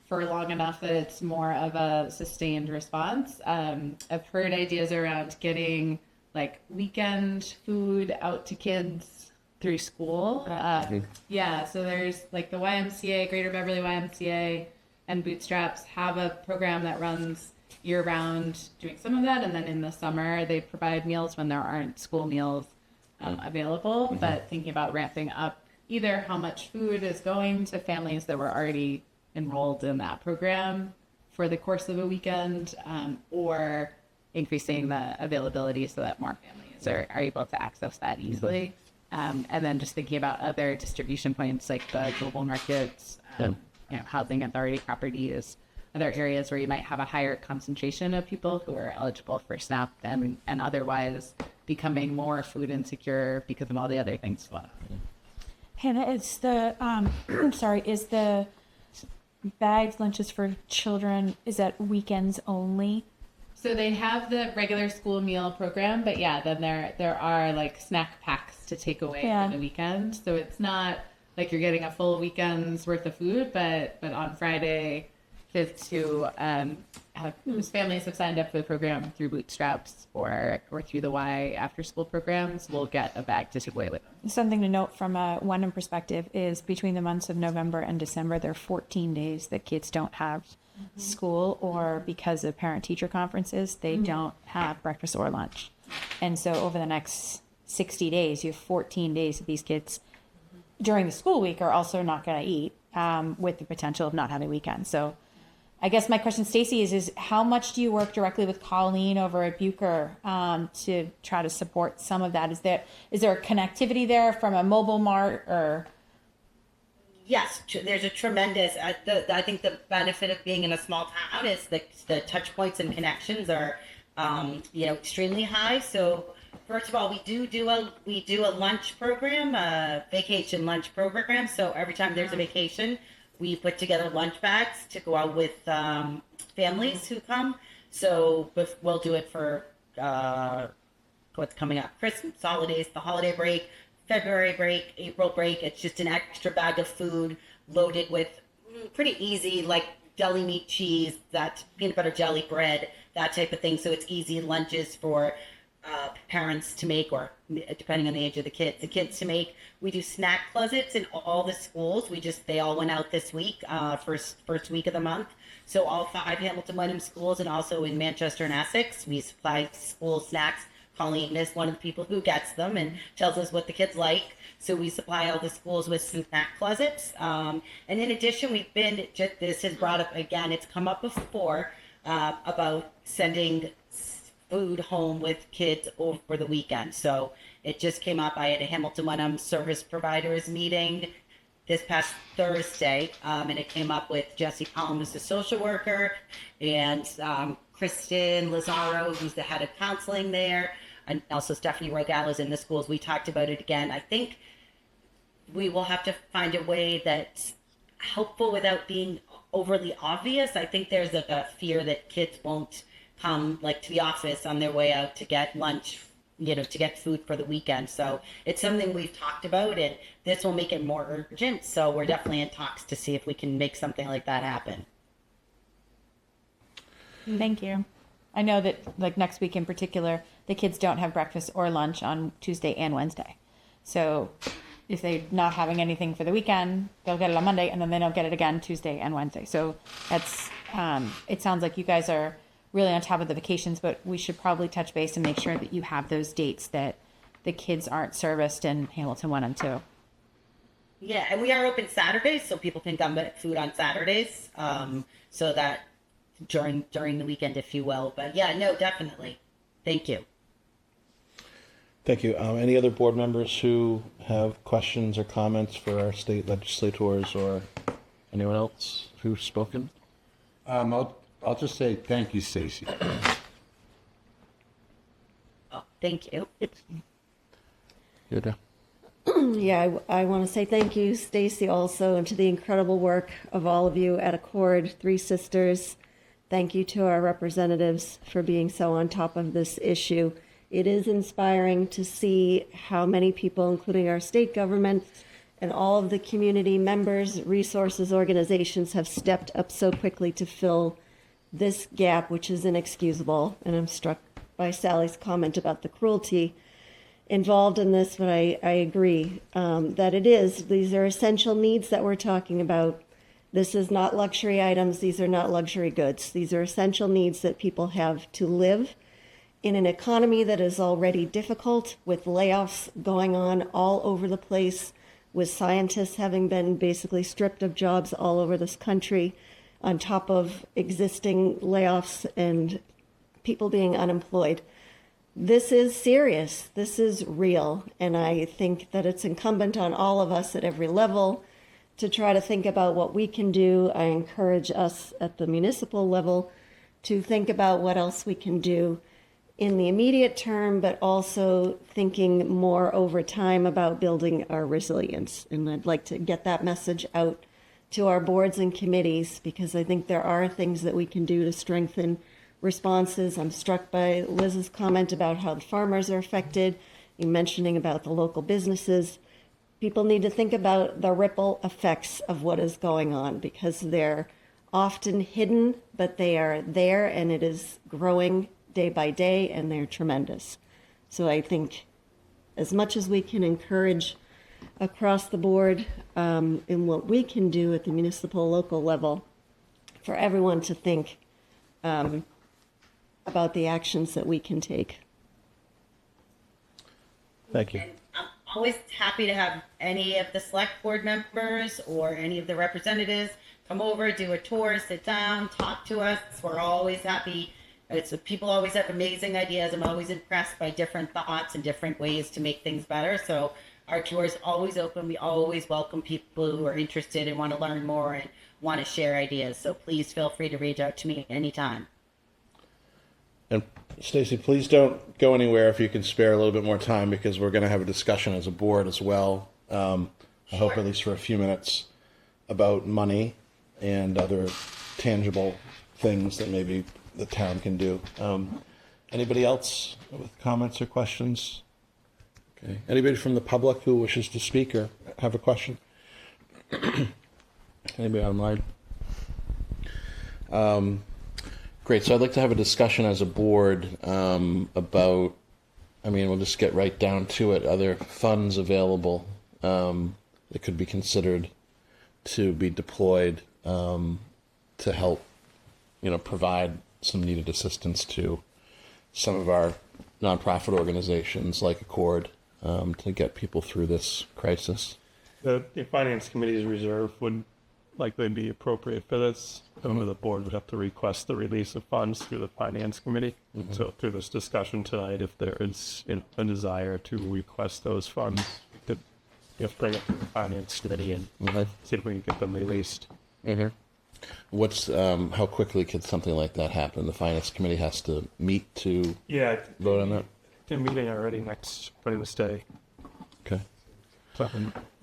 for long enough that it's more of a sustained response. I've heard ideas around getting like weekend food out to kids through school. Yeah, so there's like the YMCA, Greater Beverly YMCA, and Bootstraps have a program that runs year round doing some of that, and then in the summer they provide meals when there aren't school meals available. But thinking about ramping up either how much food is going to families that were already enrolled in that program for the course of a weekend, or increasing the availability so that more families are able to access that easily. And then just thinking about other distribution points like the global markets, housing authority properties, other areas where you might have a higher concentration of people who are eligible for SNAP and otherwise becoming more food insecure because of all the other things. Hannah, is the is the bagged lunches for children, is that weekends only? So they have the regular school meal program, but yeah, then there are like snack packs to take away for the weekend. So it's not like you're getting a full weekend's worth of food, but on Friday, kids who whose families have signed up for the program through Bootstraps or through the Y after school programs will get a bag to take away with them. Something to note from a Wenham perspective is between the months of November and December, there are 14 days that kids don't have school, or because of parent-teacher conferences, they don't have breakfast or lunch. And so over the next 60 days, you have 14 days that these kids during the school week are also not going to eat, with the potential of not having weekends. So I guess my question, Stacy, is how much do you work directly with Colleen over at Bucher to try to support some of that? Is there a connectivity there from a mobile mart or? yes, there's a tremendous. I think the benefit of being in a small town is the touch points and connections are, extremely high. So first of all, we do a lunch program, a vacation lunch program. So every time there's a vacation, we put together lunch bags to go out with families who come. So we'll do it for what's coming up: Christmas, holidays, the holiday break, February break, April break. It's just an extra bag of food loaded with pretty easy, like deli meat, cheese, that peanut butter jelly, bread, that type of thing. So it's easy lunches for parents to make, or depending on the age of the kids to make. We do snack closets in all the schools. They all went out this week, first week of the month. So all 5 Hamilton Wenham schools, and also in Manchester and Essex, we supply school snacks. Colleen is one of the people who gets them and tells us what the kids like. So we supply all the schools with snack closets. And in addition, this has brought up again, it's come up before, about sending food home with kids over the weekend. So it just came up. I had a Hamilton Wenham service providers meeting this past Thursday, and it came up with Jessie Palm, who's the social worker, and Kristen Lazaro, who's the head of counseling there, and also Stephanie Rogala is in the schools. We talked about it again. I think we will have to find a way that's helpful without being overly obvious. I think there's a fear that kids won't come to the office on their way out to get lunch, to get food for the weekend. So it's something we've talked about, and this will make it more urgent. So we're definitely in talks to see if we can make something like that happen. Thank you. I know that, like, next week in particular, the kids don't have breakfast or lunch on Tuesday and Wednesday. So if they're not having anything for the weekend, they'll get it on Monday, and then they don't get it again Tuesday and Wednesday. So that's, it sounds like you guys are really on top of the vacations, but we should probably touch base and make sure that you have those dates that the kids aren't serviced in Hamilton 1 and 2. Yeah, and we are open Saturdays, so people can come get food on Saturdays. So that during the weekend, if you will. But yeah, no, definitely. Thank you. Thank you. Any other board members who have questions or comments for our state legislators or anyone else who's spoken? I'll just say thank you, Stacy. Oh, thank you. Good. Yeah, I want to say thank you, Stacy, also, and to the incredible work of all of you at Accord, Three Sisters. Thank you to our representatives for being so on top of this issue. It is inspiring to see how many people, including our state government and all of the community members, resources, organizations, have stepped up so quickly to fill this gap, which is inexcusable. And I'm struck by Sally's comment about the cruelty involved in this, but I agree that it is. These are essential needs that we're talking about. This is not luxury items. These are not luxury goods. These are essential needs that people have to live in an economy that is already difficult, with layoffs going on all over the place, with scientists having been basically stripped of jobs all over this country, on top of existing layoffs and people being unemployed. This is serious. This is real. And I think that it's incumbent on all of us at every level to try to think about what we can do. I encourage us at the municipal level to think about what else we can do in the immediate term, but also thinking more over time about building our resilience. And I'd like to get that message out to our boards and committees, because I think there are things that we can do to strengthen responses. I'm struck by Liz's comment about how the farmers are affected, you mentioning about the local businesses. People need to think about the ripple effects of what is going on, because they're often hidden, but they are there, and it is growing day by day, and they're tremendous. So I think as much as we can encourage across the board in what we can do at the municipal local level, for everyone to think about the actions that we can take. Thank you. And I'm always happy to have any of the select board members or any of the representatives come over, do a tour, sit down, talk to us. We're always happy. People always have amazing ideas. I'm always impressed by different thoughts and different ways to make things better. So our tour is always open. We always welcome people who are interested and want to learn more and want to share ideas. So please feel free to reach out to me anytime. And Stacy, please don't go anywhere if you can spare a little bit more time, because we're going to have a discussion as a board as well. I hope at least for a few minutes about money and other tangible things that maybe the town can do. Anybody else with comments or questions? Okay. Anybody from the public who wishes to speak or have a question? Anybody online? Great. So I'd like to have a discussion as a board about, we'll just get right down to it. Other funds available that could be considered to be deployed to help, provide some needed assistance to some of our nonprofit organizations like Accord to get people through this crisis. The finance committee's reserve would likely be appropriate for this. The board would have to request the release of funds through the finance committee. Mm-hmm. So through this discussion tonight, if there is a desire to request those funds, we could bring it to the finance committee and see if we can get them released. Mm-hmm. What's how quickly could something like that happen? The finance committee has to meet to vote on that? They're meeting already next Wednesday. Okay.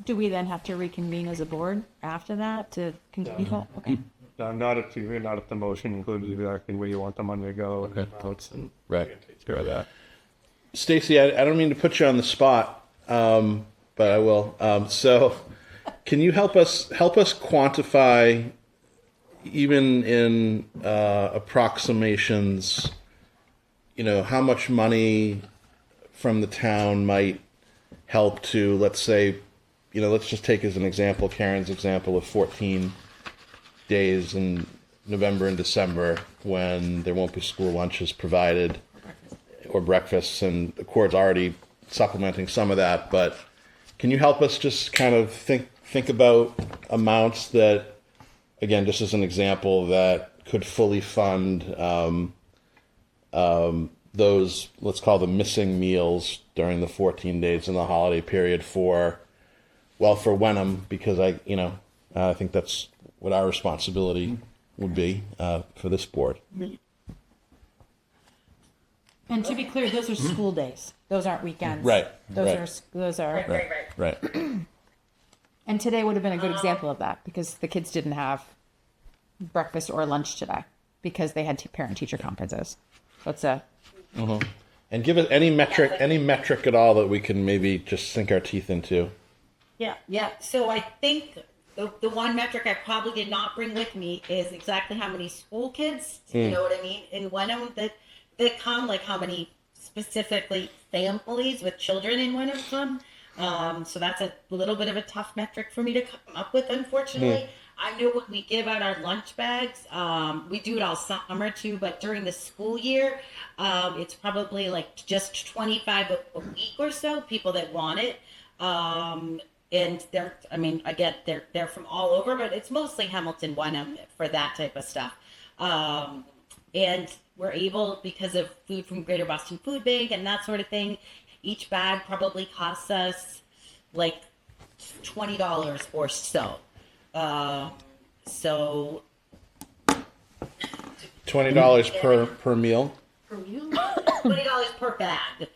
Do we then have to reconvene as a board after that to continue? Okay. Not if the motion includes exactly where you want the money to go. Okay. And votes and Right. take care of that. Stacy, I don't mean to put you on the spot, but I will. So, can you help us quantify even in approximations, how much money from the town might help to, let's say, let's just take as an example, Karen's example of 14 days in November and December when there won't be school lunches provided or breakfasts, and the court's already supplementing some of that, but can you help us just kind of think about amounts that, again, just as an example, that could fully fund those, let's call them missing meals during the 14 days in the holiday period for Wenham, because I think that's what our responsibility would be for this board. And to be clear, those are school days. Those aren't weekends. Right. Those are. Right. And today would have been a good example of that because the kids didn't have breakfast or lunch today because they had parent-teacher conferences. That's a. Mm-hmm. And give it any metric at all that we can maybe just sink our teeth into. Yeah. So I think the one metric I probably did not bring with me is exactly how many school kids, you know what I mean, in Wenham that come, like how many specifically families with children in Wenham come. So that's a little bit of a tough metric for me to come up with, unfortunately. I know when we give out our lunch bags, we do it all summer too, but during the school year, it's probably like just 25 a week or so, people that want it. And they're from all over, but it's mostly Hamilton, Wenham for that type of stuff. And we're able, because of food from Greater Boston Food Bank and that sort of thing, each bag probably costs us like $20 or so. So $20 per meal. $20 per bag.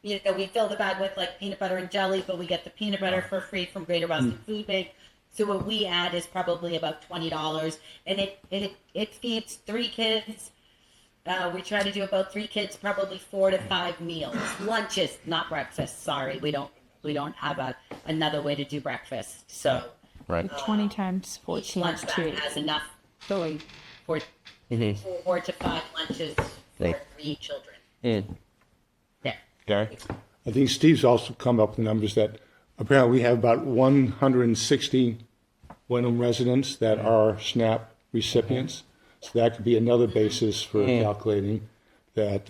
We fill the bag with like peanut butter and jelly, but we get the peanut butter for free from Greater Boston Food Bank. So what we add is probably about $20, and it feeds 3 kids. We try to do about 3 kids, probably 4 to 5 meals, lunches, not breakfast. Sorry, we don't have another way to do breakfast. So right, 20 times 14 each lunch bag has enough so for 4 to 5 lunches for 3 children. There. Gary? I think Steve's also come up with numbers that apparently we have about 160 Wenham residents that are SNAP recipients. So that could be another basis for calculating that.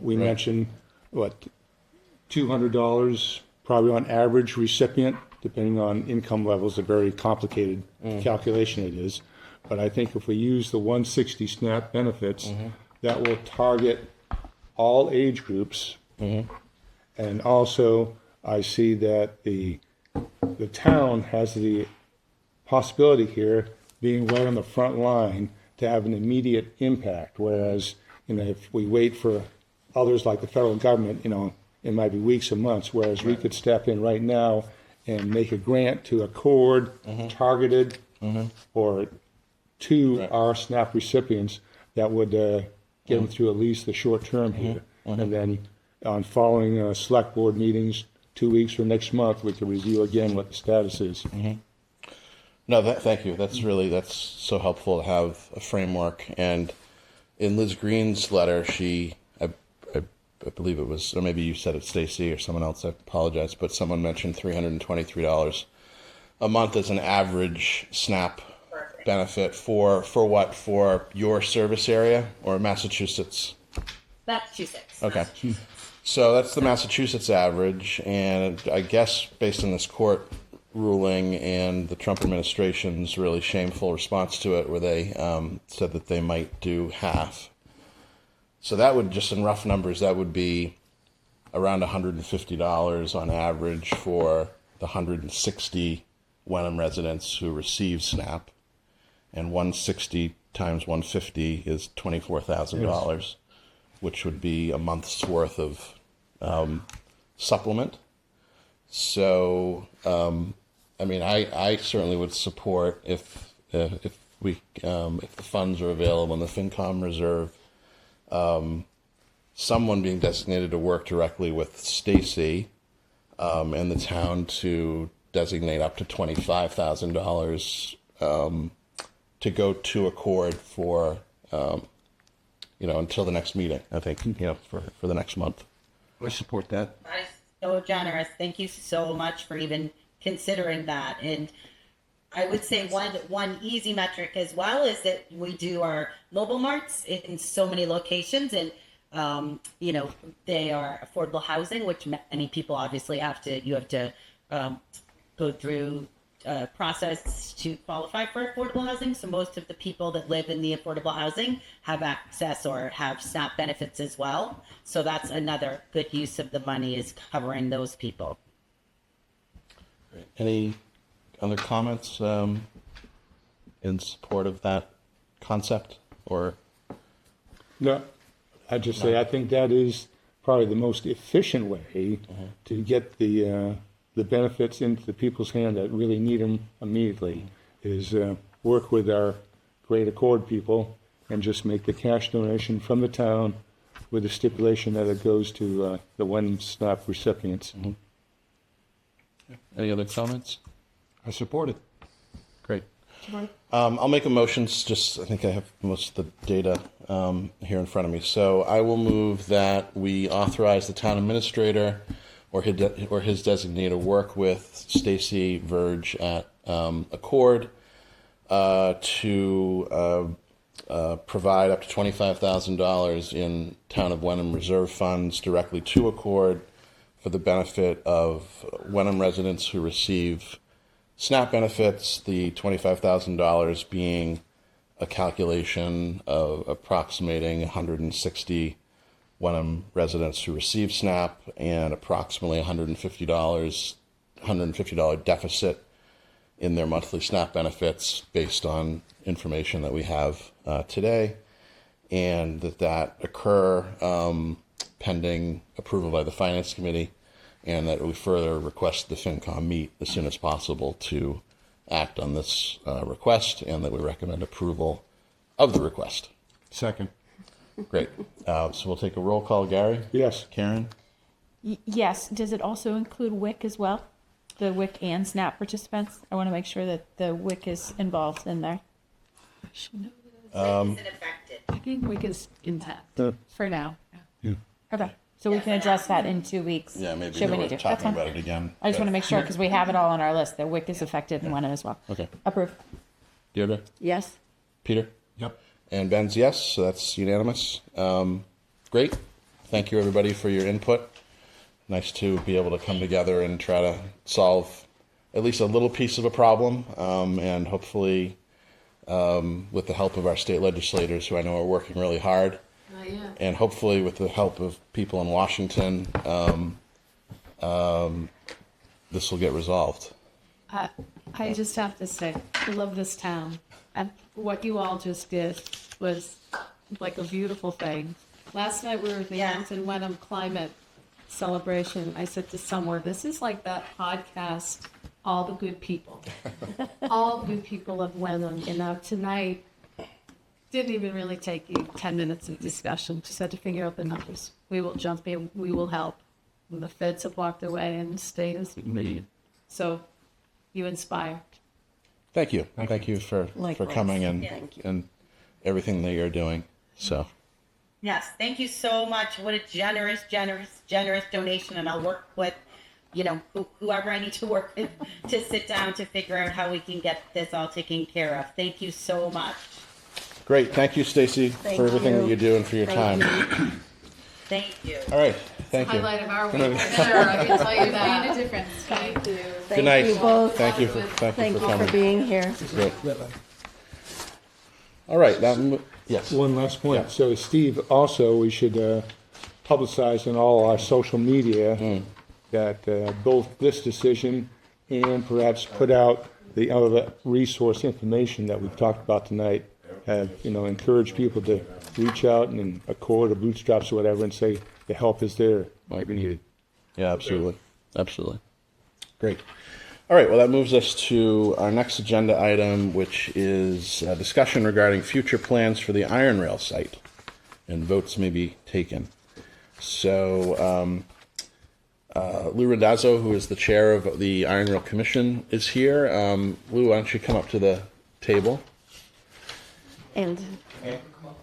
We mentioned, $200 probably on average recipient, depending on income levels, a very complicated calculation it is. But I think if we use the 160 SNAP benefits, that will target all age groups. And also, I see that the town has the possibility here, being right on the front line, to have an immediate impact. Whereas, if we wait for others like the federal government, it might be weeks or months. Whereas we could step in right now and make a grant to Accord, targeted, or to our SNAP recipients that would get them through at least the short term here. And then on following select board meetings 2 weeks or next month, we can review again what the status is. No, thank you. That's so helpful to have a framework. And in Liz Green's letter, I believe it was, or maybe you said it, Stacy, or someone else, I apologize, but someone mentioned $323 a month as an average SNAP benefit for what? For your service area or Massachusetts? Massachusetts. Okay. So that's the Massachusetts average, and I guess based on this court ruling and the Trump administration's really shameful response to it, where they said that they might do half. So that would, just in rough numbers, that would be around $150 on average for the 160 Wenham residents who receive SNAP, and 160 times 150 is $24,000. Which would be a month's worth of supplement. So, I certainly would support if the funds are available in the FinCom reserve, someone being designated to work directly with Stacy and the town to designate up to $25,000 to go to Accord for, until the next meeting, I think, for the next month. I support that. That is so generous. Thank you so much for even considering that. And I would say one easy metric as well is that we do our mobile marts in so many locations, and they are affordable housing, which many people obviously have to go through a process to qualify for affordable housing. So most of the people that live in the affordable housing have access or have SNAP benefits as well. So that's another good use of the money, is covering those people. Any other comments in support of that concept? Or No, I just say I think that is probably the most efficient way to get the benefits into the people's hand that really need them immediately, is work with our Great Accord people and just make the cash donation from the town with the stipulation that it goes to the Wenham SNAP recipients. any other comments? I support it. Great. I'll make a motion. I think I have most of the data here in front of me. So I will move that we authorize the town administrator or his designee to work with Stacy Verge at Accord to provide up to $25,000 in town of Wenham reserve funds directly to Accord for the benefit of Wenham residents who receive SNAP benefits, the $25,000 being a calculation of approximating 160 Wenham residents who receive SNAP and approximately $150 deficit in their monthly SNAP benefits based on information that we have today, and that occur pending approval by the Finance Committee, and that we further request the FinCom meet as soon as possible to act on this request, and that we recommend approval of the request. Second. Great. So we'll take a roll call. Gary? Yes. Karen? Yes. Does it also include WIC as well? The WIC and SNAP participants? I want to make sure that the WIC is involved in there. Is it affected? I think we can intact for now. Okay. So we can address that in 2 weeks. Yeah, maybe Should we we're need to? That's talking fine. about it again. I just want to make sure because we have it all on our list. The WIC is affected and Wenham as well. Okay. Approve. Deirdre? Yes. Peter? Yep. And Ben's yes, so that's unanimous. Great. Thank you, everybody, for your input. Nice to be able to come together and try to solve at least a little piece of a problem, and hopefully with the help of our state legislators, who I know are working really hard, and hopefully with the help of people in Washington, this will get resolved. I just have to say, I love this town. And what you all just did was like a beautiful thing. Last night we were at the Hampton Wenham Climate Celebration. I said to someone, this is like that podcast, All the Good People. All the good people of Wenham. And now tonight, didn't even really take you 10 minutes of discussion. Just had to figure out the numbers. We will jump in. We will help. And the feds have walked away and the state is. So you inspire. Thank you. Thank you for Likewise. coming Thank you. and everything that you're doing. So, Yes, thank you so much. What a generous donation. And I'll work with, whoever I need to work with to sit down to figure out how we can get this all taken care of. Thank you so much. great. Thank you, Stacy, for everything that you do and for your time. Thank you. All right. Thank you. Highlight of our week. Sure, I can tell you that. Made a difference. Thank you. Good night. you both. Thank you for Thank you for coming. being here. Great. All right. Yes. One last point. Yeah. So Steve, also, we should publicize on all our social media that both this decision and perhaps put out the other resource information that we've talked about tonight. Encourage people to reach out and Accord or Bootstraps or whatever and say the help is there, might be needed. Yeah, absolutely. Absolutely. Great. All right. Well, that moves us to our next agenda item, which is a discussion regarding future plans for the iron rail site, and votes may be taken. So, Lou Randazzo, who is the chair of the Iron Rail Commission, is here. Lou, why don't you come up to the table? And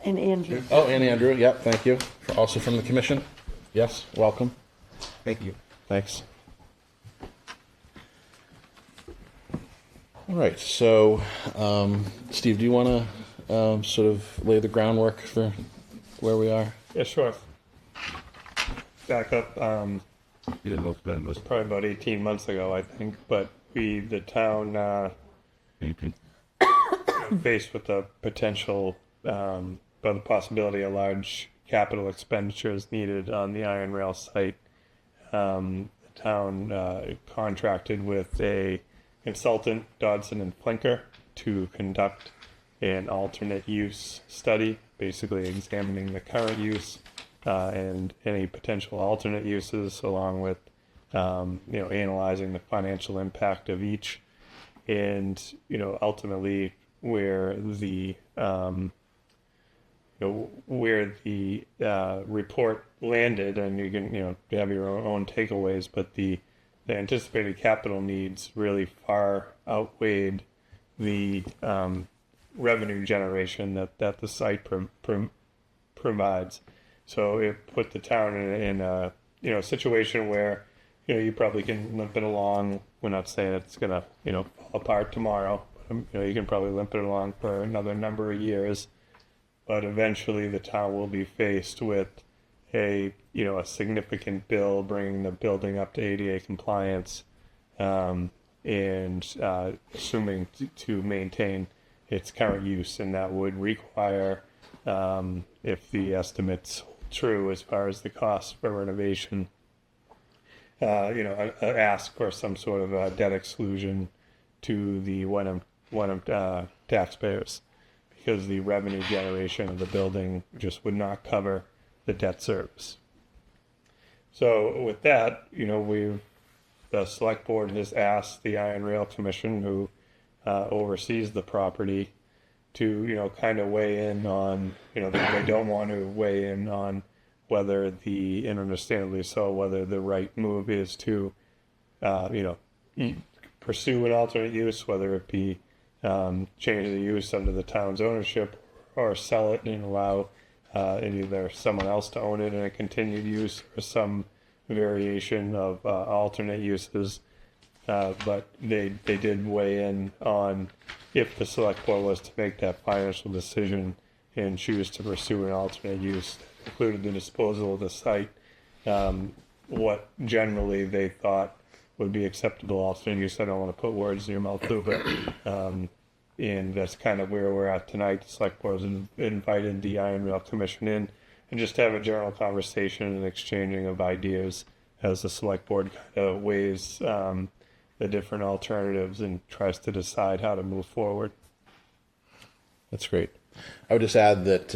Andrew. Oh, and Andrew, yep, thank you. Also from the commission. Yes, welcome. Thank you. Thanks. All right, so Steve, do you want to sort of lay the groundwork for where we are? Yeah, sure. Back up, You didn't look bad, was probably about 18 months ago, I think, but the town, faced with the potential, by the possibility of large capital expenditures needed on the iron rail site. The town contracted with a consultant, Dodson and Flinker, to conduct an alternate use study, basically examining the current use and any potential alternate uses, along with analyzing the financial impact of each, and ultimately where the report landed, and you can have your own takeaways, but the anticipated capital needs really far outweighed the revenue generation that the site provides. So it put the town in a situation where you probably can limp it along. We're not saying it's gonna fall apart tomorrow. But, you can probably limp it along for another number of years, but eventually the town will be faced with a significant bill bringing the building up to ADA compliance, and assuming to maintain its current use, and that would require, if the estimates hold true as far as the cost for renovation, ask for some sort of a debt exclusion to the Wenham taxpayers, because the revenue generation of the building just would not cover the debt service. So with that, the select board has asked the Iron Rail Commission, who oversees the property, to kind of weigh in on, they don't want to weigh in on whether and understandably so, whether the right move is to pursue an alternate use, whether it be change the use under the town's ownership, or sell it and allow either someone else to own it in a continued use, or some variation of alternate uses. But they did weigh in on, if the select board was to make that financial decision and choose to pursue an alternate use that included the disposal of the site, what generally they thought would be acceptable alternate use. I don't want to put words in your mouth too, but and that's kind of where we're at tonight. The select board has invited the Iron Rail Commission in, and just have a general conversation and exchanging of ideas as the select board kind of weighs the different alternatives and tries to decide how to move forward. That's great. I would just add that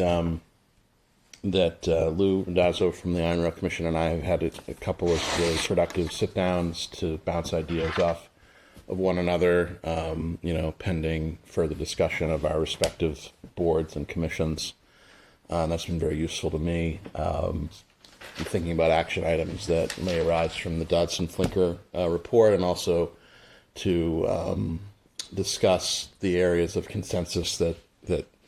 Lou Randazzo from the Iron Rail Commission and I have had a couple of really productive sit-downs to bounce ideas off of one another, pending further discussion of our respective boards and commissions. That's been very useful to me. I'm thinking about action items that may arise from the Dodson-Flinker report, and also to discuss the areas of consensus that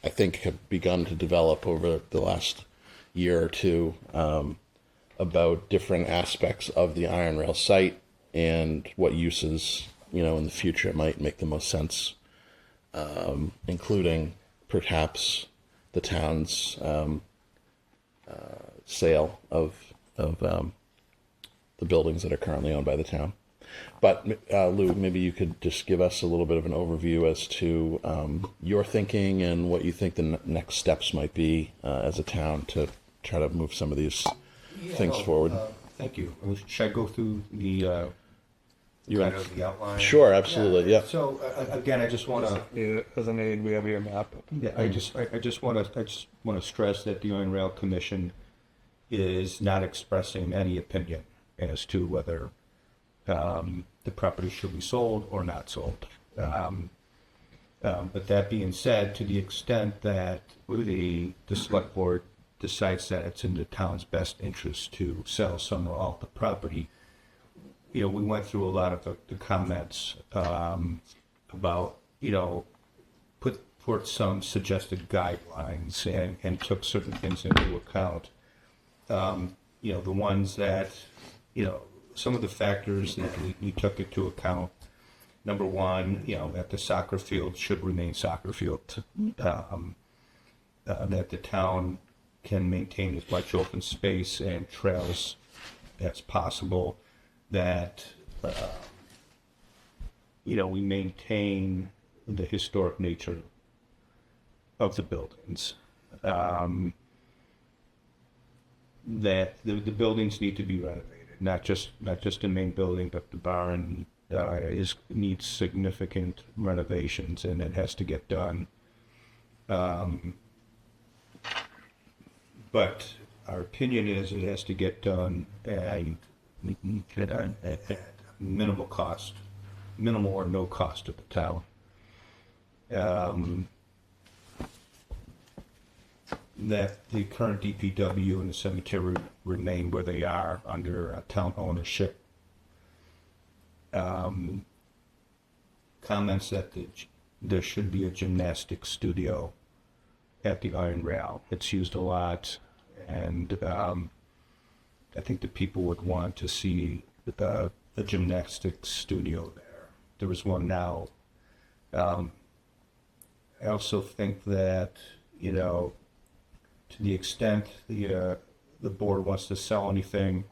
I think have begun to develop over the last year or two about different aspects of the iron rail site and what uses, in the future might make the most sense, including perhaps the town's sale of the buildings that are currently owned by the town. But Lou, maybe you could just give us a little bit of an overview as to your thinking and what you think the next steps might be as a town to try to move some of these things forward. Thank you. Should I go through the the outline? Sure, absolutely. Yeah. So again, I just want to. As an aid, we have your map. Yeah, I just want to stress that the Iron Rail Commission is not expressing any opinion as to whether the property should be sold or not sold. But that being said, to the extent that the select board decides that it's in the town's best interest to sell some or all of the property, we went through a lot of the comments about, put some suggested guidelines and took certain things into account. The ones that, some of the factors that we took into account. Number one, that the soccer field should remain soccer field. That the town can maintain as much open space and trails as possible. That, we maintain the historic nature of the buildings. That the buildings need to be renovated, not just the main building, but the barn needs significant renovations, and it has to get done. But our opinion is it has to get done at minimal or no cost to the town. That the current DPW and the cemetery remain where they are under town ownership. Comments that there should be a gymnastics studio at the Iron Rail. It's used a lot, and I think the people would want to see a gymnastics studio there. There is one now. I also think that, to the extent the board wants to sell anything,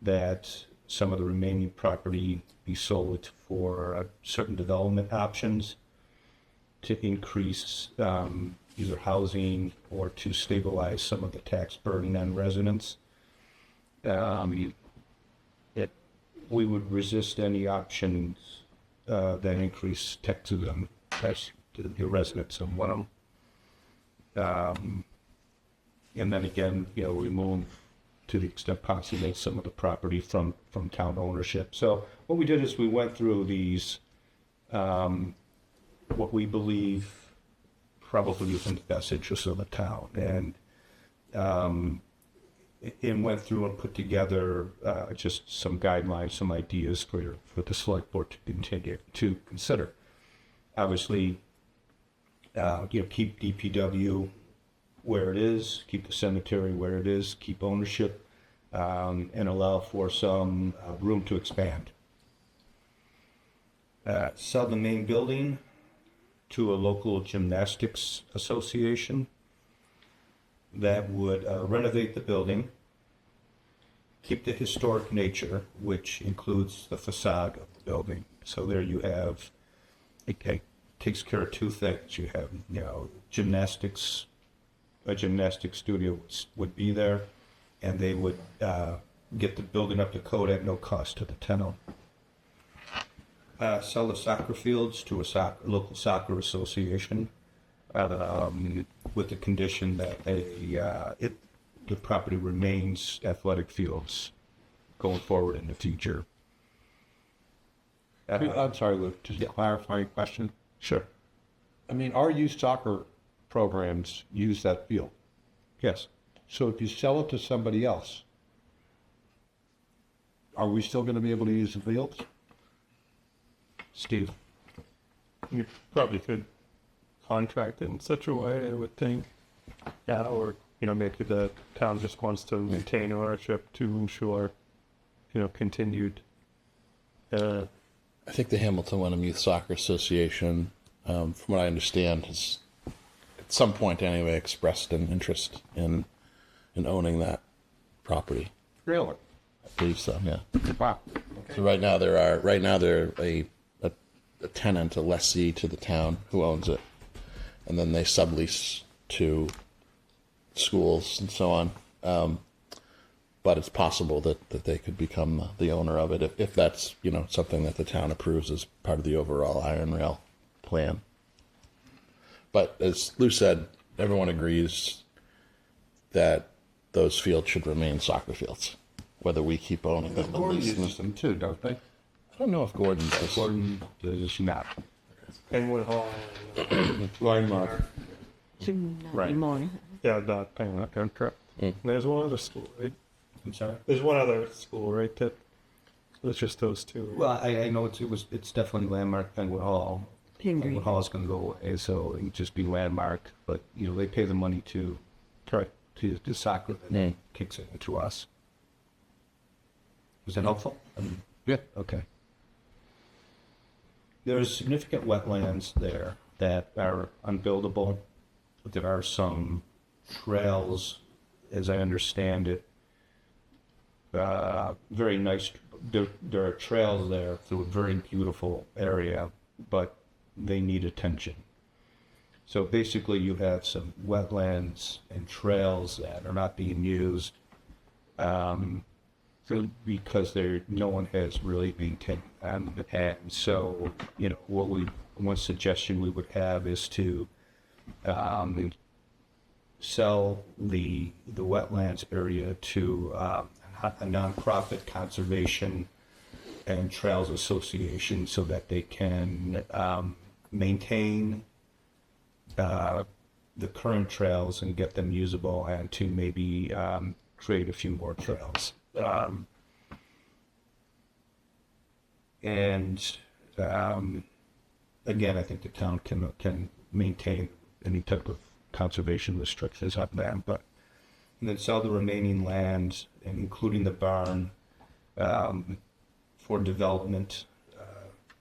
that some of the remaining property be sold for certain development options to increase either housing or to stabilize some of the tax burden on residents. We would resist any options that increase taxes on the residents of Wenham. And then again, remove, to the extent possible, some of the property from town ownership. So what we did is we went through these, what we believe probably is in the best interest of the town, and went through and put together just some guidelines, some ideas for the select board to continue to consider. Obviously, keep DPW where it is, keep the cemetery where it is, keep ownership, and allow for some room to expand. Sell the main building to a local gymnastics association that would renovate the building, keep the historic nature, which includes the facade of the building. So there you have, it takes care of two things. You have, gymnastics. A gymnastics studio would be there, and they would get the building up to code at no cost to the town. Sell the soccer fields to a local soccer association, with the condition that the property remains athletic fields going forward in the future. I'm sorry, Luke, just a clarifying question. Sure. I mean, our youth soccer programs use that field. Yes. So if you sell it to somebody else, are we still going to be able to use the fields? Steve? You probably could contract it in such a way, I would think. Yeah, or, maybe the town just wants to maintain ownership to ensure, continued. I think the Hamilton Wenham Youth Soccer Association, from what I understand, has at some point anyway expressed an interest in owning that property. Really? I believe so, yeah. Wow. So right now they're a tenant, a lessee to the town who owns it, and then they sublease to schools and so on. But it's possible that they could become the owner of it if that's something that the town approves as part of the overall Iron Rail plan. But as Lou said, everyone agrees that those fields should remain soccer fields, whether we keep owning them. Gordon uses them too, don't they? I don't know if Gordon does. Gordon does not. Penguin Hall. Landmark. Right. More. Yeah, the Penguin Hall. There's one other school, right? I'm sorry? There's one other school, right? That it's just those two. Right? Well, I know it's definitely Landmark, Penguin Hall. Agreed. Hall's going to go away, so it can just be landmarked. But they pay the money to soccer, and then kicks it into us. Was that helpful? Yeah. Okay. There's significant wetlands there that are unbuildable. There are some trails, as I understand it, very nice. There are trails there through a very beautiful area, but they need attention. So basically, you have some wetlands and trails that are not being used because no one has really maintained them. And so, one suggestion we would have is to sell the wetlands area to a nonprofit conservation and trails association so that they can maintain the current trails and get them usable, and to maybe create a few more trails. Again, I think the town can maintain any type of conservation restrictions on that, and then sell the remaining land, including the barn, for development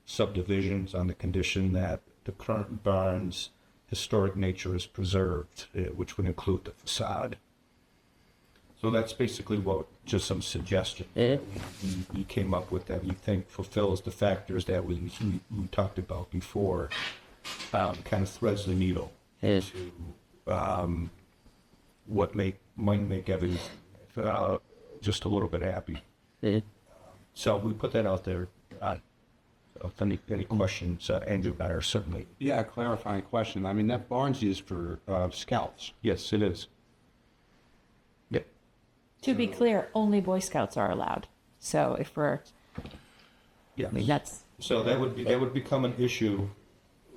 subdivisions on the condition that the current barn's historic nature is preserved, which would include the facade. So that's basically just some suggestions we came up with that we think fulfills the factors that we talked about before, kind of threads the needle to what might make everyone just a little bit happy. So we put that out there. If any questions, Andrew and I are certainly. Yeah, a clarifying question. I mean, that barn's used for scouts. Yes, it is. Yep. To be clear, only Boy Scouts are allowed. So if we're, Yeah. I mean, that's, So that would become an issue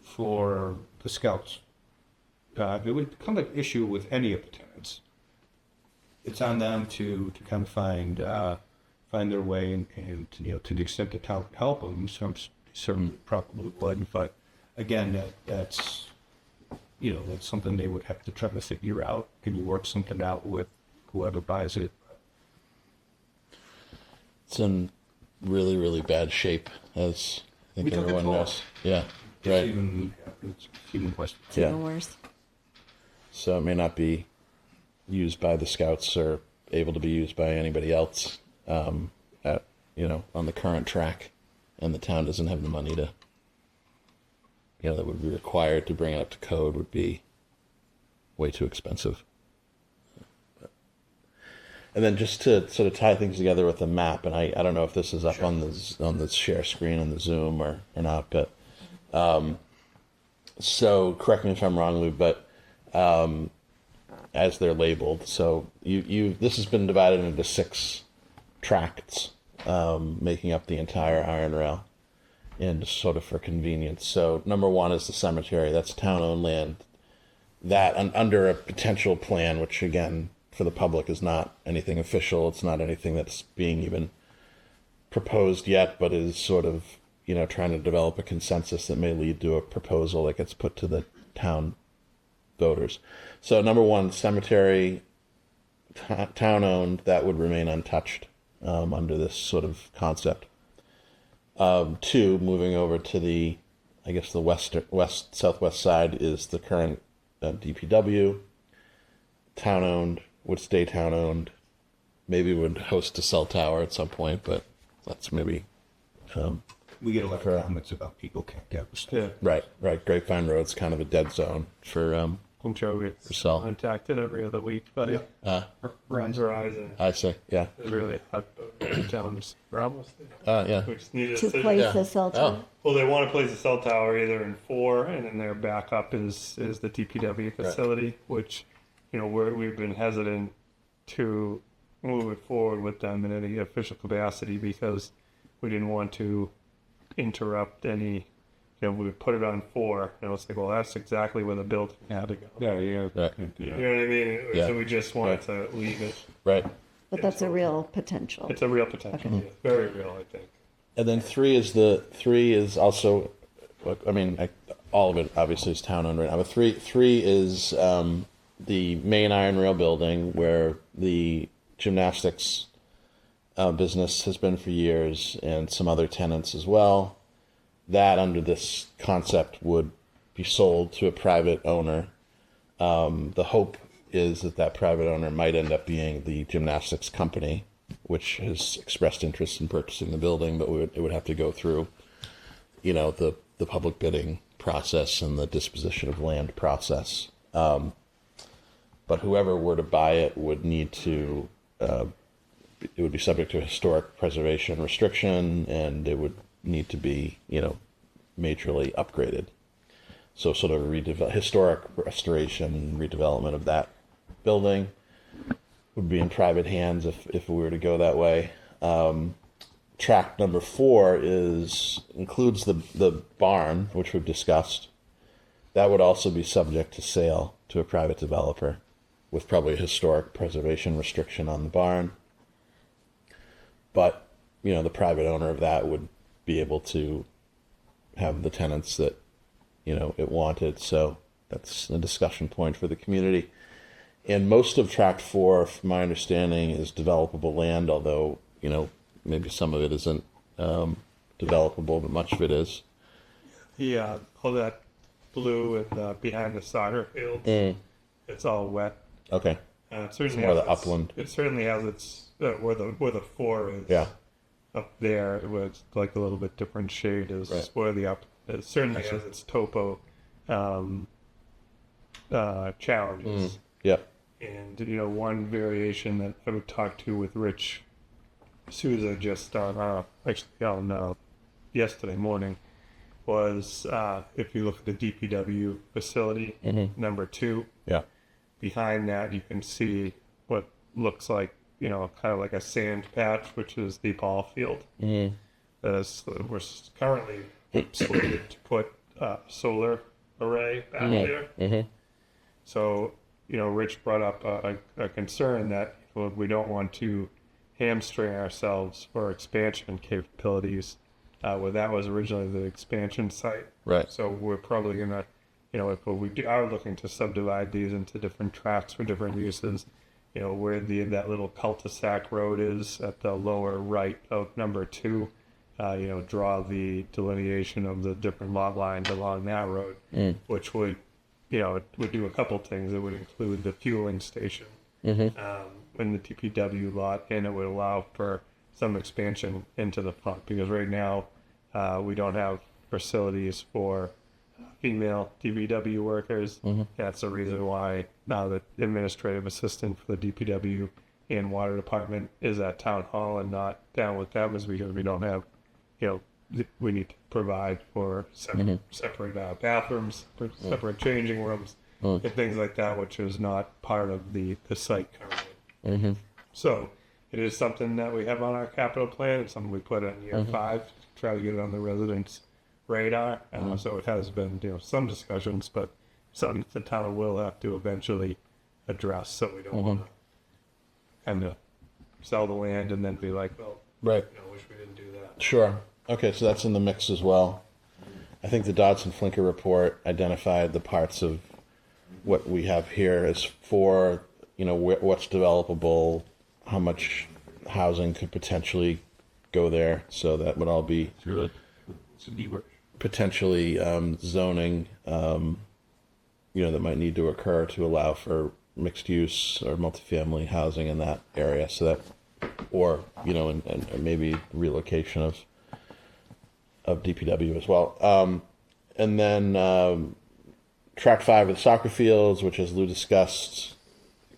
for the scouts. It would become an issue with any of the tenants. It's on them to kind of find their way, and to the extent the town can help them, certainly probably would. But again, that's something they would have to try to figure out. Can you work something out with whoever buys it? It's in really, really bad shape, as I think We took a everyone tour. knows. Yeah, It's right. even worse. It's Yeah. even worse. So it may not be used by the scouts or able to be used by anybody else on the current track, and the town doesn't have the money to, that would be required to bring it up to code, would be way too expensive. And then just to sort of tie things together with the map, and I don't know if this is up on the share screen on the Zoom or not, but so correct me if I'm wrong, Lou, but as they're labeled, so this has been divided into 6 tracts, making up the entire iron rail, and sort of for convenience. So number 1 is the cemetery. That's town-owned land. That under a potential plan, which again, for the public is not anything official. It's not anything that's being even proposed yet, but is sort of, trying to develop a consensus that may lead to a proposal that gets put to the town voters. So number 1, cemetery, town-owned, that would remain untouched under this sort of concept. 2, moving over to the southwest side is the current DPW, town-owned, would stay town-owned, maybe would host a cell tower at some point, but that's maybe... We get a lot of comments about people can't get stuff. Yeah. Right. Grapevine Road's kind of a dead zone for I'm sure we get sell. contacted every other week, but Verizon I say, yeah. is really towns. We're almost Yeah. there. We just need a To decision. place Yeah. a cell tower. Well, they want to place a cell tower either in 4, and then their backup is the DPW facility, which, we've been hesitant to move it forward with them in any official capacity because we didn't want to interrupt any. We put it on 4, and it's like, well, that's exactly where the building had to go. Yeah. Right. You know what I mean? Yeah. So we just wanted to leave it. Right. But that's a real potential. It's a real potential. Yeah. Very real, I think. And then 3 is also, all of it obviously is town owned right now. But three is the main iron rail building where the gymnastics business has been for years, and some other tenants as well. That under this concept would be sold to a private owner. The hope is that that private owner might end up being the gymnastics company, which has expressed interest in purchasing the building, but it would have to go through, the public bidding process and the disposition of land process. But whoever were to buy it would need to, it would be subject to a historic preservation restriction, and it would need to be, majorly upgraded. So sort of historic restoration, redevelopment of that building would be in private hands if we were to go that way. Track number 4 includes the barn, which we've discussed. That would also be subject to sale to a private developer, with probably a historic preservation restriction on the barn. But, the private owner of that would be able to have the tenants that, it wanted. So that's a discussion point for the community. And most of Tract 4, from my understanding, is developable land, although, maybe some of it isn't developable, but much of it is. Yeah, all that blue and behind the soccer field, it's all wet. Okay. It certainly More has the upland. It certainly has its where the 4 is. Yeah. Up there, it was like a little bit different shade is Right. where the up. It certainly has its topo challenges. Yep. And one variation that I would talk to with Rich Souza just on yesterday morning was if you look at the DPW facility number 2. Yeah. Behind that, you can see what looks like kind of like a sand patch, which is the ball field. We're currently slated to put solar array back there. So, Rich brought up a concern that we don't want to hamstring ourselves for expansion capabilities. Where that was originally the expansion site. Right. So we're probably gonna, if we are looking to subdivide these into different tracts for different uses, where that little cul-de-sac road is at the lower right of number 2, draw the delineation of the different lot lines along that road, which would, it would do a couple things. It would include the fueling station in the DPW lot, and it would allow for some expansion into the front, because right now we don't have facilities for female DPW workers. That's the reason why now the administrative assistant for the DPW and water department is at town hall and not down with them, is because we don't have, we need to provide for separate bathrooms, separate changing rooms, and things like that, which is not part of the site currently. So it is something that we have on our capital plan. It's something we put in year 5 to try to get it on the residents' radar. So it has been, some discussions, but something the town will have to eventually address. So we don't want to kind of sell the land and then be like, well, Right. wish we didn't do that. Sure. Okay, so that's in the mix as well. I think the Dodson-Flinker report identified the parts of what we have here as for, what's developable, how much housing could potentially go there. So that would all be potentially zoning, that might need to occur to allow for mixed use or multifamily housing in that area. So that, or, and maybe relocation of DPW as well. And then track 5 of the soccer fields, which, as Lou discussed,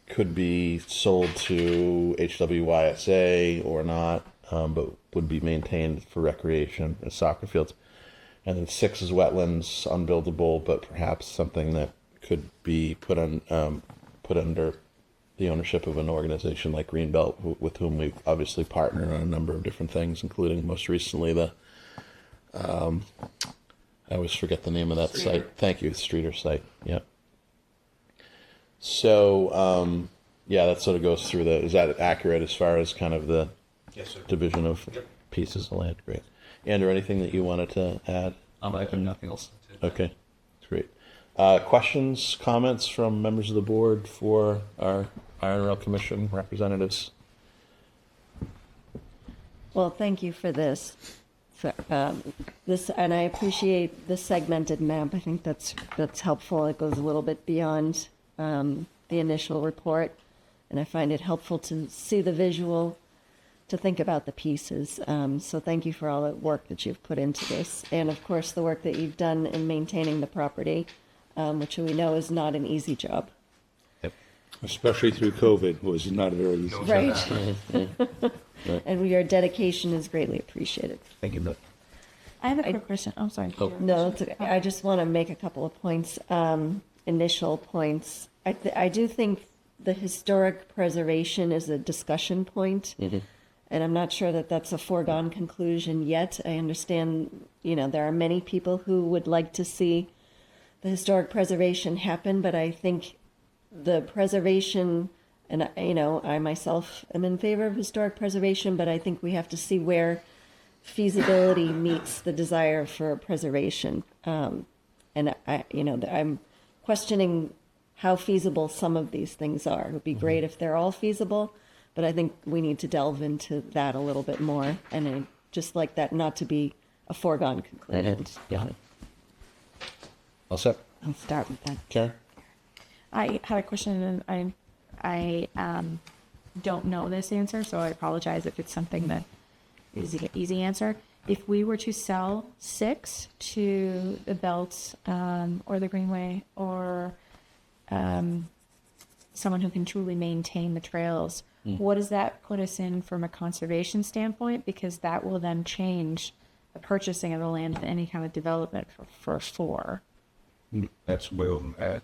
could be sold to HWYSA or not, but would be maintained for recreation as soccer fields. And then 6 is wetlands, unbuildable, but perhaps something that could be put under the ownership of an organization like Greenbelt, with whom we've obviously partnered on a number of different things, including most recently the I always forget the name of that site. Thank you, the Streeter site. Yep. So, that sort of goes through is that accurate as far as kind of the division of pieces of land? Great. Andrew, anything that you wanted to add? I have nothing else. Okay. Great. Questions, comments from members of the board for our Iron Rail Commission representatives? Well, thank you for this. And I appreciate the segmented map. I think that's helpful. It goes a little bit beyond the initial report, and I find it helpful to see the visual, to think about the pieces. So thank you for all the work that you've put into this, and of course the work that you've done in maintaining the property, which we know is not an easy job. Especially through COVID, was not a very easy. Right. And your dedication is greatly appreciated. Thank you. I have a quick question. I'm sorry. No, it's okay. I just want to make a couple of points, initial points. I do think the historic preservation is a discussion point, and I'm not sure that that's a foregone conclusion yet. I understand, there are many people who would like to see the historic preservation happen, but I think the preservation, and I myself am in favor of historic preservation, but I think we have to see where feasibility meets the desire for preservation. And I'm questioning how feasible some of these things are. It would be great if they're all feasible, but I think we need to delve into that a little bit more, and I'd just like that not to be a foregone conclusion. All set? I'll start with that. Karen? I had a question, and I don't know this answer, so I apologize if it's something that is an easy answer. If we were to sell 6 to the Belt or the Greenway, or someone who can truly maintain the trails, what does that put us in from a conservation standpoint? Because that will then change the purchasing of the land for any kind of development for 4. That's where I'm at.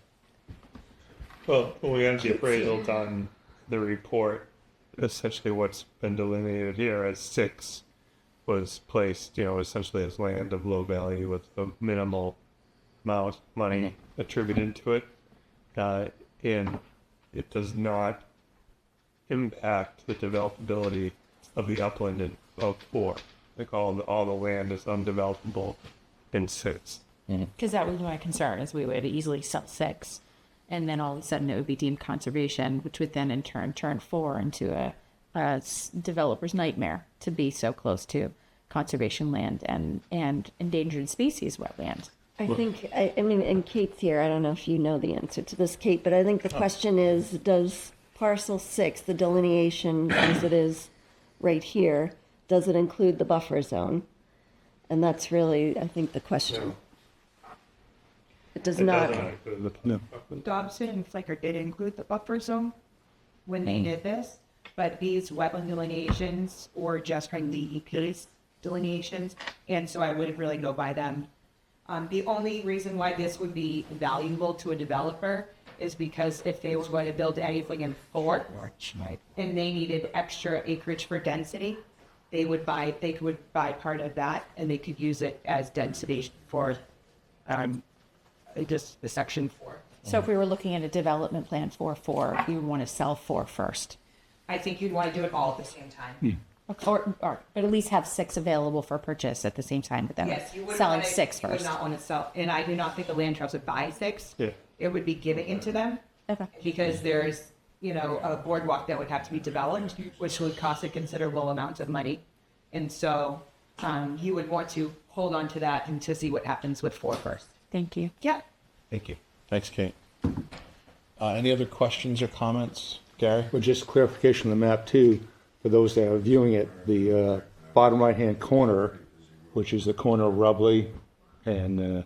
Well, when we got the appraisal done, the report, essentially what's been delineated here as 6 was placed, essentially as land of low value with a minimal amount of money attributed to it. And it does not impact the developability of the upland in of 4. I think all the land is undevelopable in 6. Because that was my concern, is we would easily sell 6, and then all of a sudden it would be deemed conservation, which would then in turn turn 4 into a developer's nightmare to be so close to conservation land and endangered species wetland. I think, I mean, and Kate's here, I don't know if you know the answer to this, Kate, but I think the question is, does parcel 6, the delineation as it is right here, does it include the buffer zone? And that's really, I think, the question. It does not. Dobson and Flicker did include the buffer zone when they did this, but these wetland delineations or just from the EP's delineations, and so I wouldn't really go by them. The only reason why this would be valuable to a developer is because if they were going to build anything in Fort and they needed extra acreage for density, they could buy part of that and they could use it as density for just the section 4. So if we were looking at a development plan for 4, you would want to sell 4 first. I think you'd want to do it all at the same time. Or but at least have 6 available for purchase at the same time, but then Yes, you would selling want 6 You would first. not want to sell, and I do not think the land trust would buy 6. Yeah. It would be giving it to them. Okay. Because there's, a boardwalk that would have to be developed, which would cost a considerable amount of money. And so, you would want to hold on to that and to see what happens with 4 first. Thank you. Yeah. Thank you. Thanks, Kate. Any other questions or comments? Gary? Well, just clarification on the map too, for those that are viewing it, the bottom right-hand corner, which is the corner of Rubley and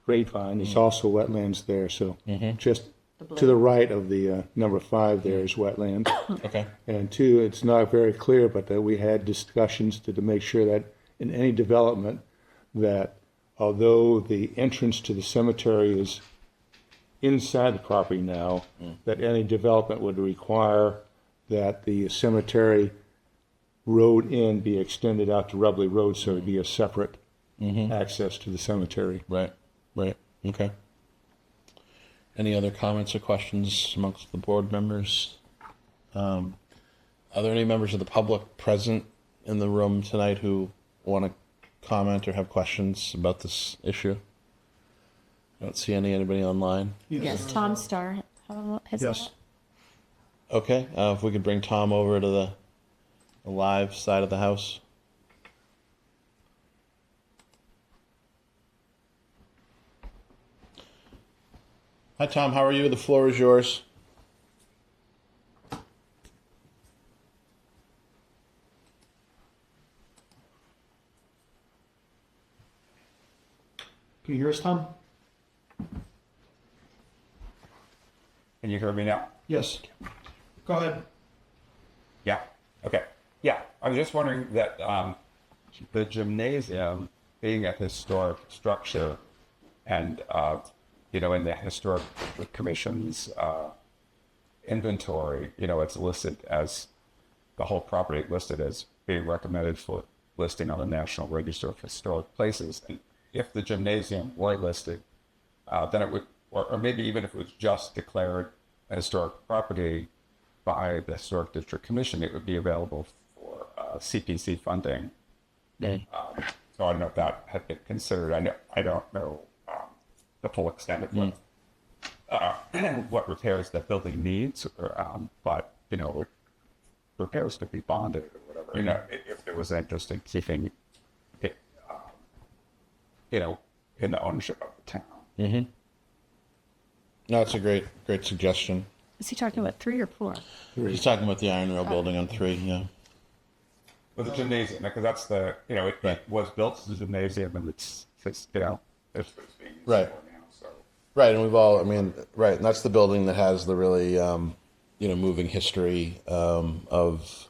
Grapevine, is also wetlands there, so just to the right of the number 5 there is wetland. Okay. And 2, it's not very clear, but that we had discussions to make sure that in any development, that although the entrance to the cemetery is inside the property now, that any development would require that the cemetery road in be extended out to Rubley Road, so it'd be a separate access to the cemetery. Right. Okay. Any other comments or questions amongst the board members? Are there any members of the public present in the room tonight who want to comment or have questions about this issue? I don't see anybody online. Yes, Tom Starr. Has Yes. Okay, if we could bring Tom over to the live side of the house. Hi, Tom. How are you? The floor is yours. Can you hear us, Tom? Can you hear me now? Yes. Go ahead. Yeah. Okay. Yeah. I was just wondering that the gymnasium being a historic structure and, in the historic commission's inventory, it's listed as the whole property listed as being recommended for listing on the National Register of Historic Places. And if the gymnasium were listed, then it would, or maybe even if it was just declared a historic property by the Historic District Commission, it would be available for CPC funding. So I don't know if that had been considered. I don't know the full extent of what repairs that building needs, but repairs could be bonded or whatever. If there was interest in keeping it, in the ownership of the town. Mm-hmm. No, it's a great suggestion. Is he talking about 3 or 4? He's talking about the Iron Rail building on 3, yeah. Well, the gymnasium, because that's the, it was built as a gymnasium and it's it's being used Right. for now, so. Right, and and that's the building that has the really, moving history of,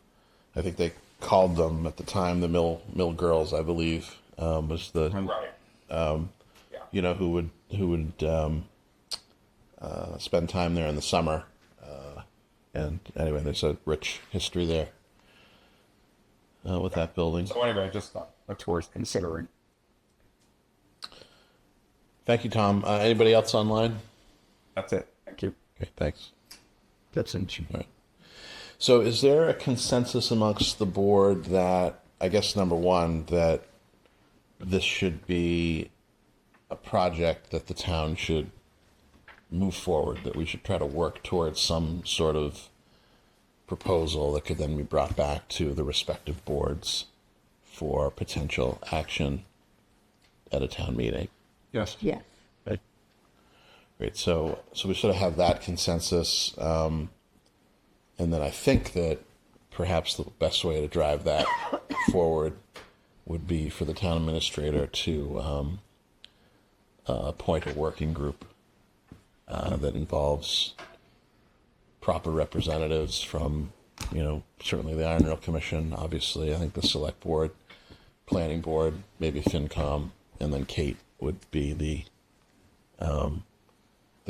I think they called them at the time the Mill Girls, I believe, was the, Right. Who would spend time there in the summer. And anyway, there's a rich history there with that building. So anyway, I just thought that's worth considering. Thank you, Tom. Anybody else online? That's it. Thank you. Okay, thanks. That's interesting. All right. So is there a consensus amongst the board that, I guess, number one, that this should be a project that the town should move forward, that we should try to work towards some sort of proposal that could then be brought back to the respective boards for potential action at a town meeting? Yes. Yes. Okay. Great. So we sort of have that consensus. And then I think that perhaps the best way to drive that forward would be for the town administrator to appoint a working group that involves proper representatives from, certainly the Iron Rail Commission, obviously, I think the Select Board, Planning Board, maybe FinCom, and then Kate would be the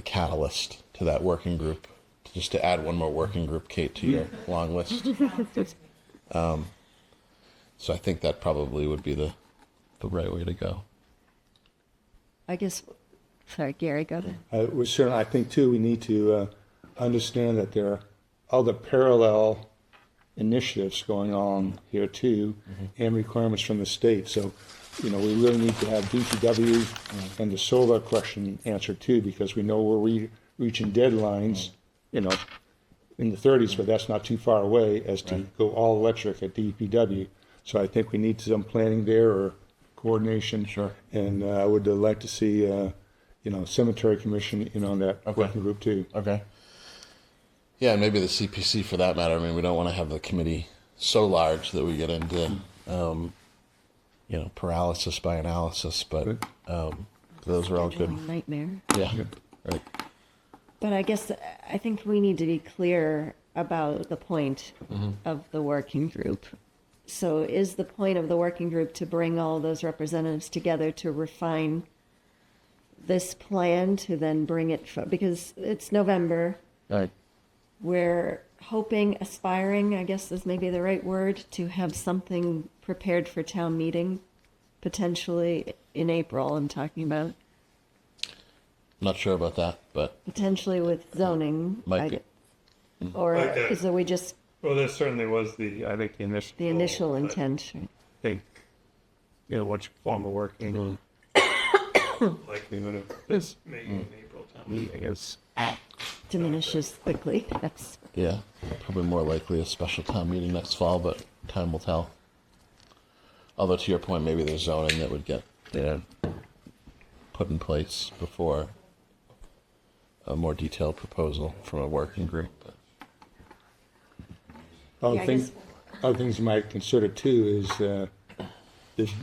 catalyst to that working group. Just to add one more working group, Kate, to your long list. So I think that probably would be the right way to go. I guess, sorry, Gary, go ahead. I think too, we need to understand that there are other parallel initiatives going on here too, and requirements from the state. So, we really need to have DPW and the solar question answered too, because we know we're reaching deadlines, in the 30s, but that's not too far away as to go all electric at DPW. So I think we need some planning there or coordination. Sure. And I would like to see, Cemetery Commission in on that working group too. Okay. Yeah, and maybe the CPC for that matter. I mean, we don't want to have the committee so large that we get into, paralysis by analysis, but those are all good. Nightmare. Yeah. Right. But I guess I think we need to be clear about the point of the working group. So is the point of the working group to bring all those representatives together to refine this plan, to then bring it, because it's November. Right. We're hoping, aspiring, I guess is maybe the right word, to have something prepared for town meeting, potentially in April, I'm talking about. Not sure about that, but Potentially with zoning. Might be. Or Like that. is it we just, Well, there certainly was the initial. the initial goal, but intent? I think, what's form of working likelihood of this making an April town meeting is. Diminishes quickly. That's Yeah, probably more likely a special town meeting next fall, but time will tell. Although to your point, maybe there's zoning that would get put in place before a more detailed proposal from a working group. But Yeah, I guess- Other things you might consider too is the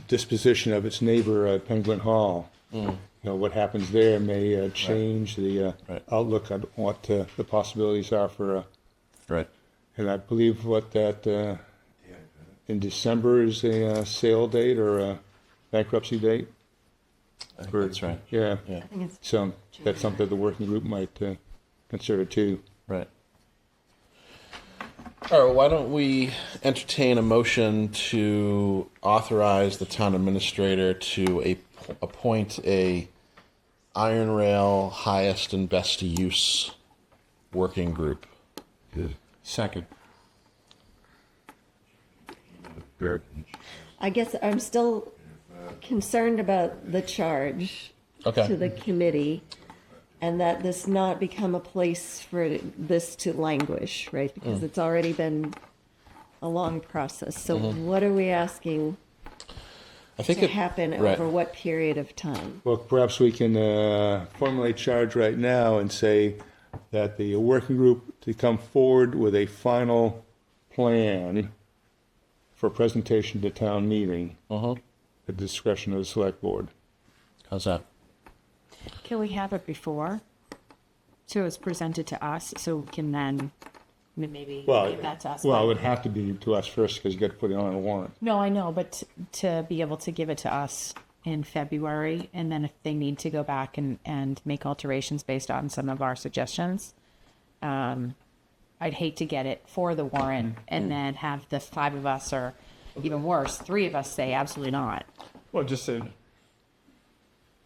disposition of its neighbor, Penguin Hall. You know, what happens there may change the outlook on what the possibilities are for. Right. And I believe in December is a sale date or a bankruptcy date. I think that's right. Yeah. Yeah. I think it's So that's something the working group might consider too. Right. All right, why don't we entertain a motion to authorize the town administrator to appoint a iron rail highest and best use working group? Second. I guess I'm still concerned about the charge Okay. to the committee and that this not become a place for this to languish, right? Because it's already been a long process. So what are we asking I think to happen right. over what period of time? Well, perhaps we can formulate charge right now and say that the working group to come forward with a final plan for presentation to town meeting at the discretion of the select board. How's that? Can we have it before? So it's presented to us, so we can then maybe give that to us. Well, but- it would have to be to us first because you got to put it on a warrant. No, I know, but to be able to give it to us in February, and then if they need to go back and make alterations based on some of our suggestions, I'd hate to get it for the warrant and then have the 5 of us, or even worse, 3 of us say absolutely not. Well, just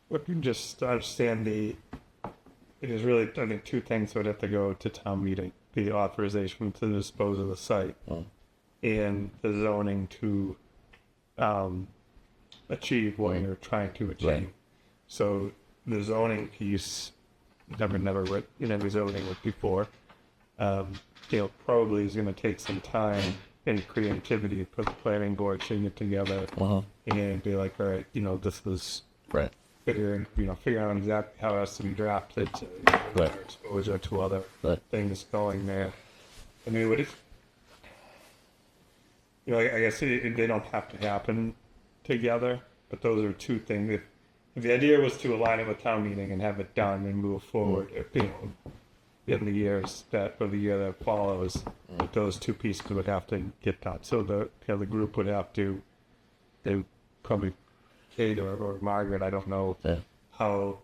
what you just understand it is really, I think, 2 things would have to go to town meeting: the authorization to dispose of the site and the zoning to achieve what you're trying to achieve. Right. So the zoning piece, never read zoning with before. Probably is going to take some time and creativity for the planning board to get together and be like, all right, this was Right. figuring out exactly how it has to be drafted to Right. exposure to other Right. things going there. I mean, what if, I guess they don't have to happen together, but those are 2 things. If the idea was to align it with town meeting and have it done and move forward, in the years or the year that follows, those 2 pieces would have to get done. So the group would have to, they probably, Kate or Margaret, I don't know how.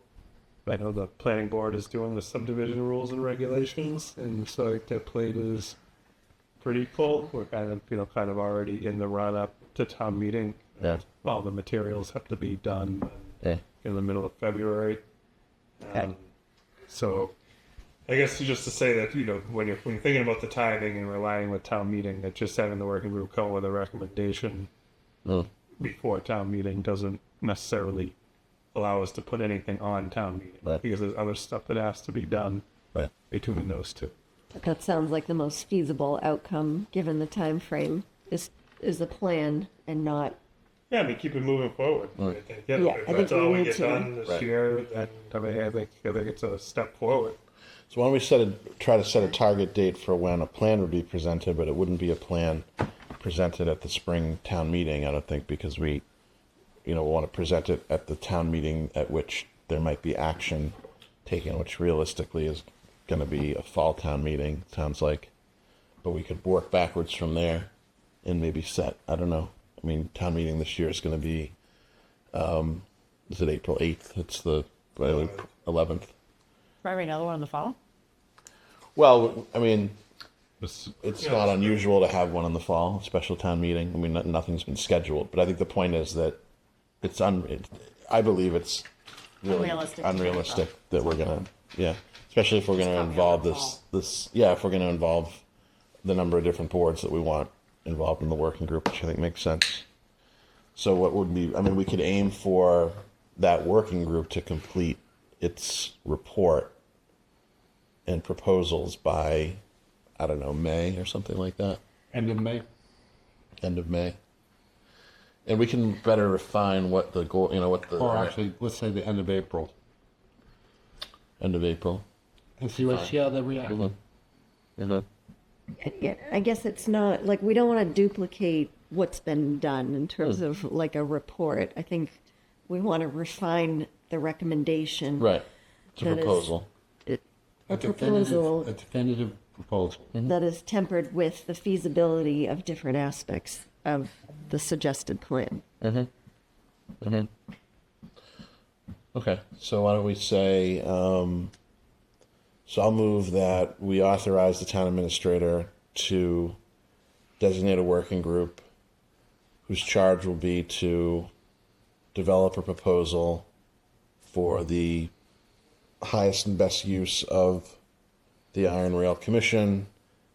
I know the planning board is doing the subdivision rules and regulations, and so their plate is pretty full. We're kind of already in the run up to town meeting. Yeah. All the materials have to be done Yeah. in the middle of February. So I guess just to say that, when you're thinking about the timing and relying with town meeting, that just having the working group come with a recommendation before town meeting doesn't necessarily allow us to put anything on town meeting, Right. because there's other stuff that has to be done Right. between those 2. That sounds like the most feasible outcome, given the time frame, is the plan and not. Yeah, I mean, keep it moving forward. I think, Yeah, I if think that's we all we need get to. done this Right. year, then I think it's a step forward. So why don't we try to set a target date for when a plan would be presented, but it wouldn't be a plan presented at the spring town meeting, I don't think, because we, want to present it at the town meeting at which there might be action taken, which realistically is going to be a fall town meeting, sounds like. But we could work backwards from there and maybe set, I don't know. I mean, town meeting this year is going to be, is it April 8th? It's the 11th. Probably another one in the fall. Well, I mean, it's not unusual to have one in the fall, special town meeting. I mean, nothing's been scheduled, but I think the point is that I believe it's really unrealistic that we're gonna, especially if we're gonna involve if we're gonna involve the number of different boards that we want involved in the working group, which I think makes sense. So what would be, I mean, we could aim for that working group to complete its report and proposals by, I don't know, May or something like that. End of May. End of May. And we can better refine what the goal, what the... Or actually, let's say the end of April. End of April. And see how they react. Yeah, I guess it's not, like, we don't want to duplicate what's been done in terms of like a report. I think we want to refine the recommendation. Right. It's a that is- proposal. A proposal A definitive proposal. that is tempered with the feasibility of different aspects of the suggested plan. Okay, so why don't we say, so I'll move that we authorize the town administrator to designate a working group whose charge will be to develop a proposal for the highest and best use of the Iron Rail Commission,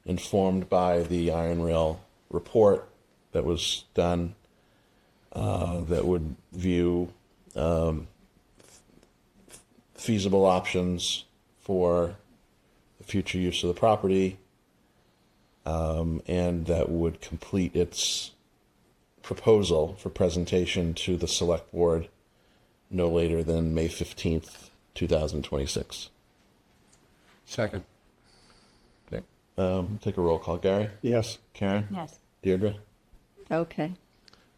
informed by the Iron Rail report that was done, that would view feasible options for the future use of the property, and that would complete its proposal for presentation to the select board no later than May 15th, 2026. Second. Okay. Take a roll call. Gary? Yes. Karen? Yes. Deirdre? Okay.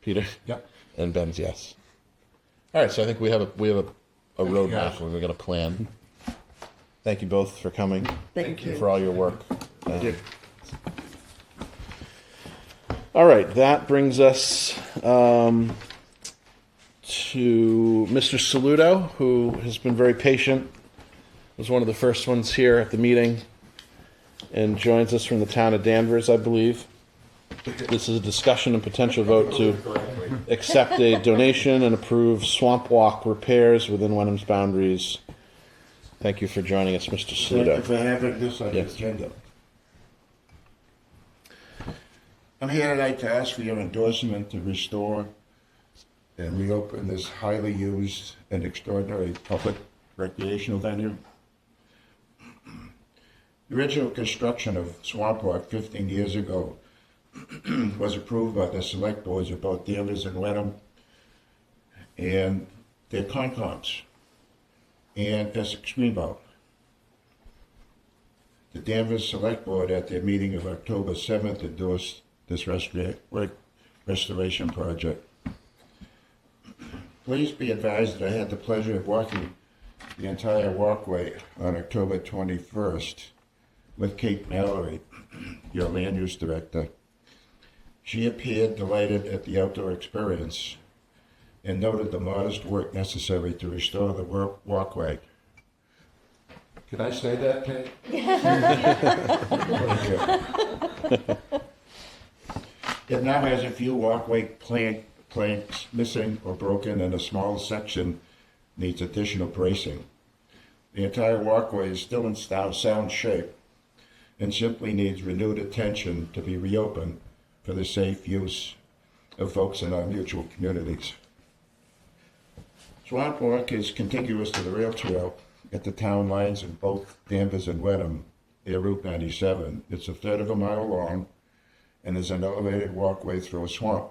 Peter? Yep. And Ben's yes. All right, so I think we have a roadmap. We've got a plan. Thank you both for coming. Thank you. For all your work. All right, that brings us to Mr. Saludo, who has been very patient. Was one of the first ones here at the meeting, and joins us from the town of Danvers, I believe. This is a discussion and potential vote to accept a donation and approve swamp walk repairs within Wenham's boundaries. Thank you for joining us, Mr. Thank you Saludo. for having this on the Yes. agenda. I'm here tonight to ask for your endorsement to restore and reopen this highly used and extraordinary public recreational venue. The original construction of Swamp Walk 15 years ago was approved by the select boards of both Danvers and Wenham and their Concons and Essex Greenbelt. The Danvers Select Board at their meeting of October 7th endorsed this restoration project. Please be advised that I had the pleasure of walking the entire walkway on October 21st with Kate Mallory, your land use director. She appeared delighted at the outdoor experience and noted the modest work necessary to restore the walkway. Could I say that, Kate? It now has a few walkway planks missing or broken, and a small section needs additional bracing. The entire walkway is still in sound shape and simply needs renewed attention to be reopened for the safe use of folks in our mutual communities. Swamp Walk is contiguous to the rail trail at the town lines in both Danvers and Wenham near Route 97. It's a third of a mile long and is an elevated walkway through a swamp.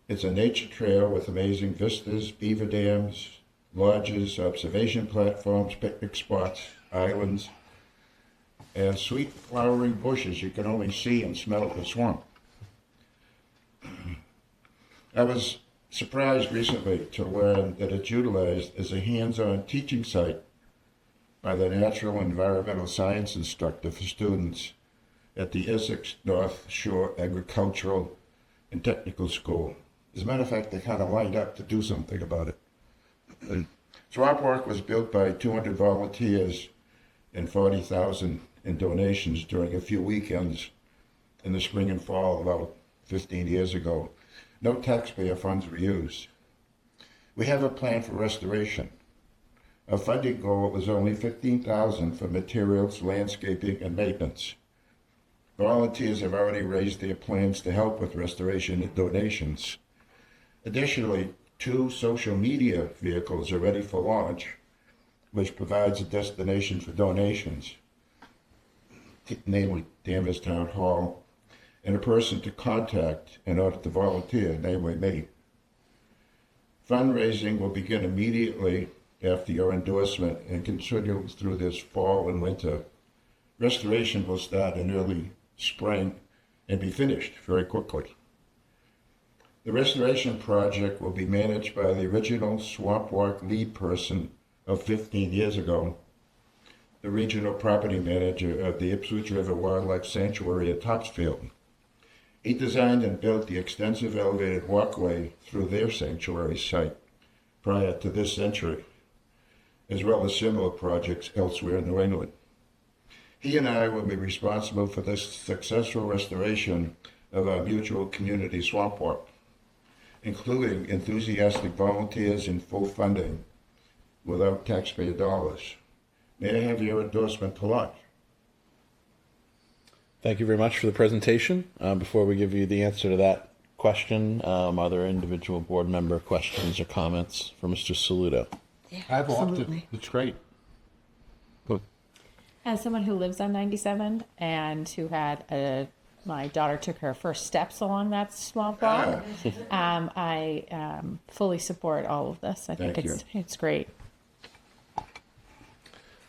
It's a nature trail with amazing vistas, beaver dams, lodges, observation platforms, picnic spots, islands, and sweet flowering bushes you can only see and smell at the swamp. I was surprised recently to learn that it's utilized as a hands-on teaching site by the natural and environmental science instructor for students at the Essex North Shore Agricultural and Technical School. As a matter of fact, they kind of lined up to do something about it. Swamp Walk was built by 200 volunteers and 40,000 in donations during a few weekends in the spring and fall about 15 years ago. No taxpayer funds were used. We have a plan for restoration. Our funding goal was only $15,000 for materials, landscaping, and maintenance. Volunteers have already raised their plans to help with restoration and donations. Additionally, 2 social media vehicles are ready for launch, which provides a destination for donations, namely Danvers Town Hall, and a person to contact in order to volunteer, namely me. Fundraising will begin immediately after your endorsement and continue through this fall and winter. Restoration will start in early spring and be finished very quickly. The restoration project will be managed by the original Swamp Walk lead person of 15 years ago, the regional property manager of the Ipswich River Wildlife Sanctuary at Topsfield. He designed and built the extensive elevated walkway through their sanctuary site prior to this century, as well as similar projects elsewhere in New England. He and I will be responsible for this successful restoration of our mutual community swamp walk, including enthusiastic volunteers and full funding without taxpayer dollars. May I have your endorsement to launch? Thank you very much for the presentation. Before we give you the answer to that question, are there individual board member questions or comments for Mr. Saluto? I've walked it. It's great. As someone who lives on 97 and who had my daughter took her first steps along that swamp walk, I fully support all of this. I think it's great.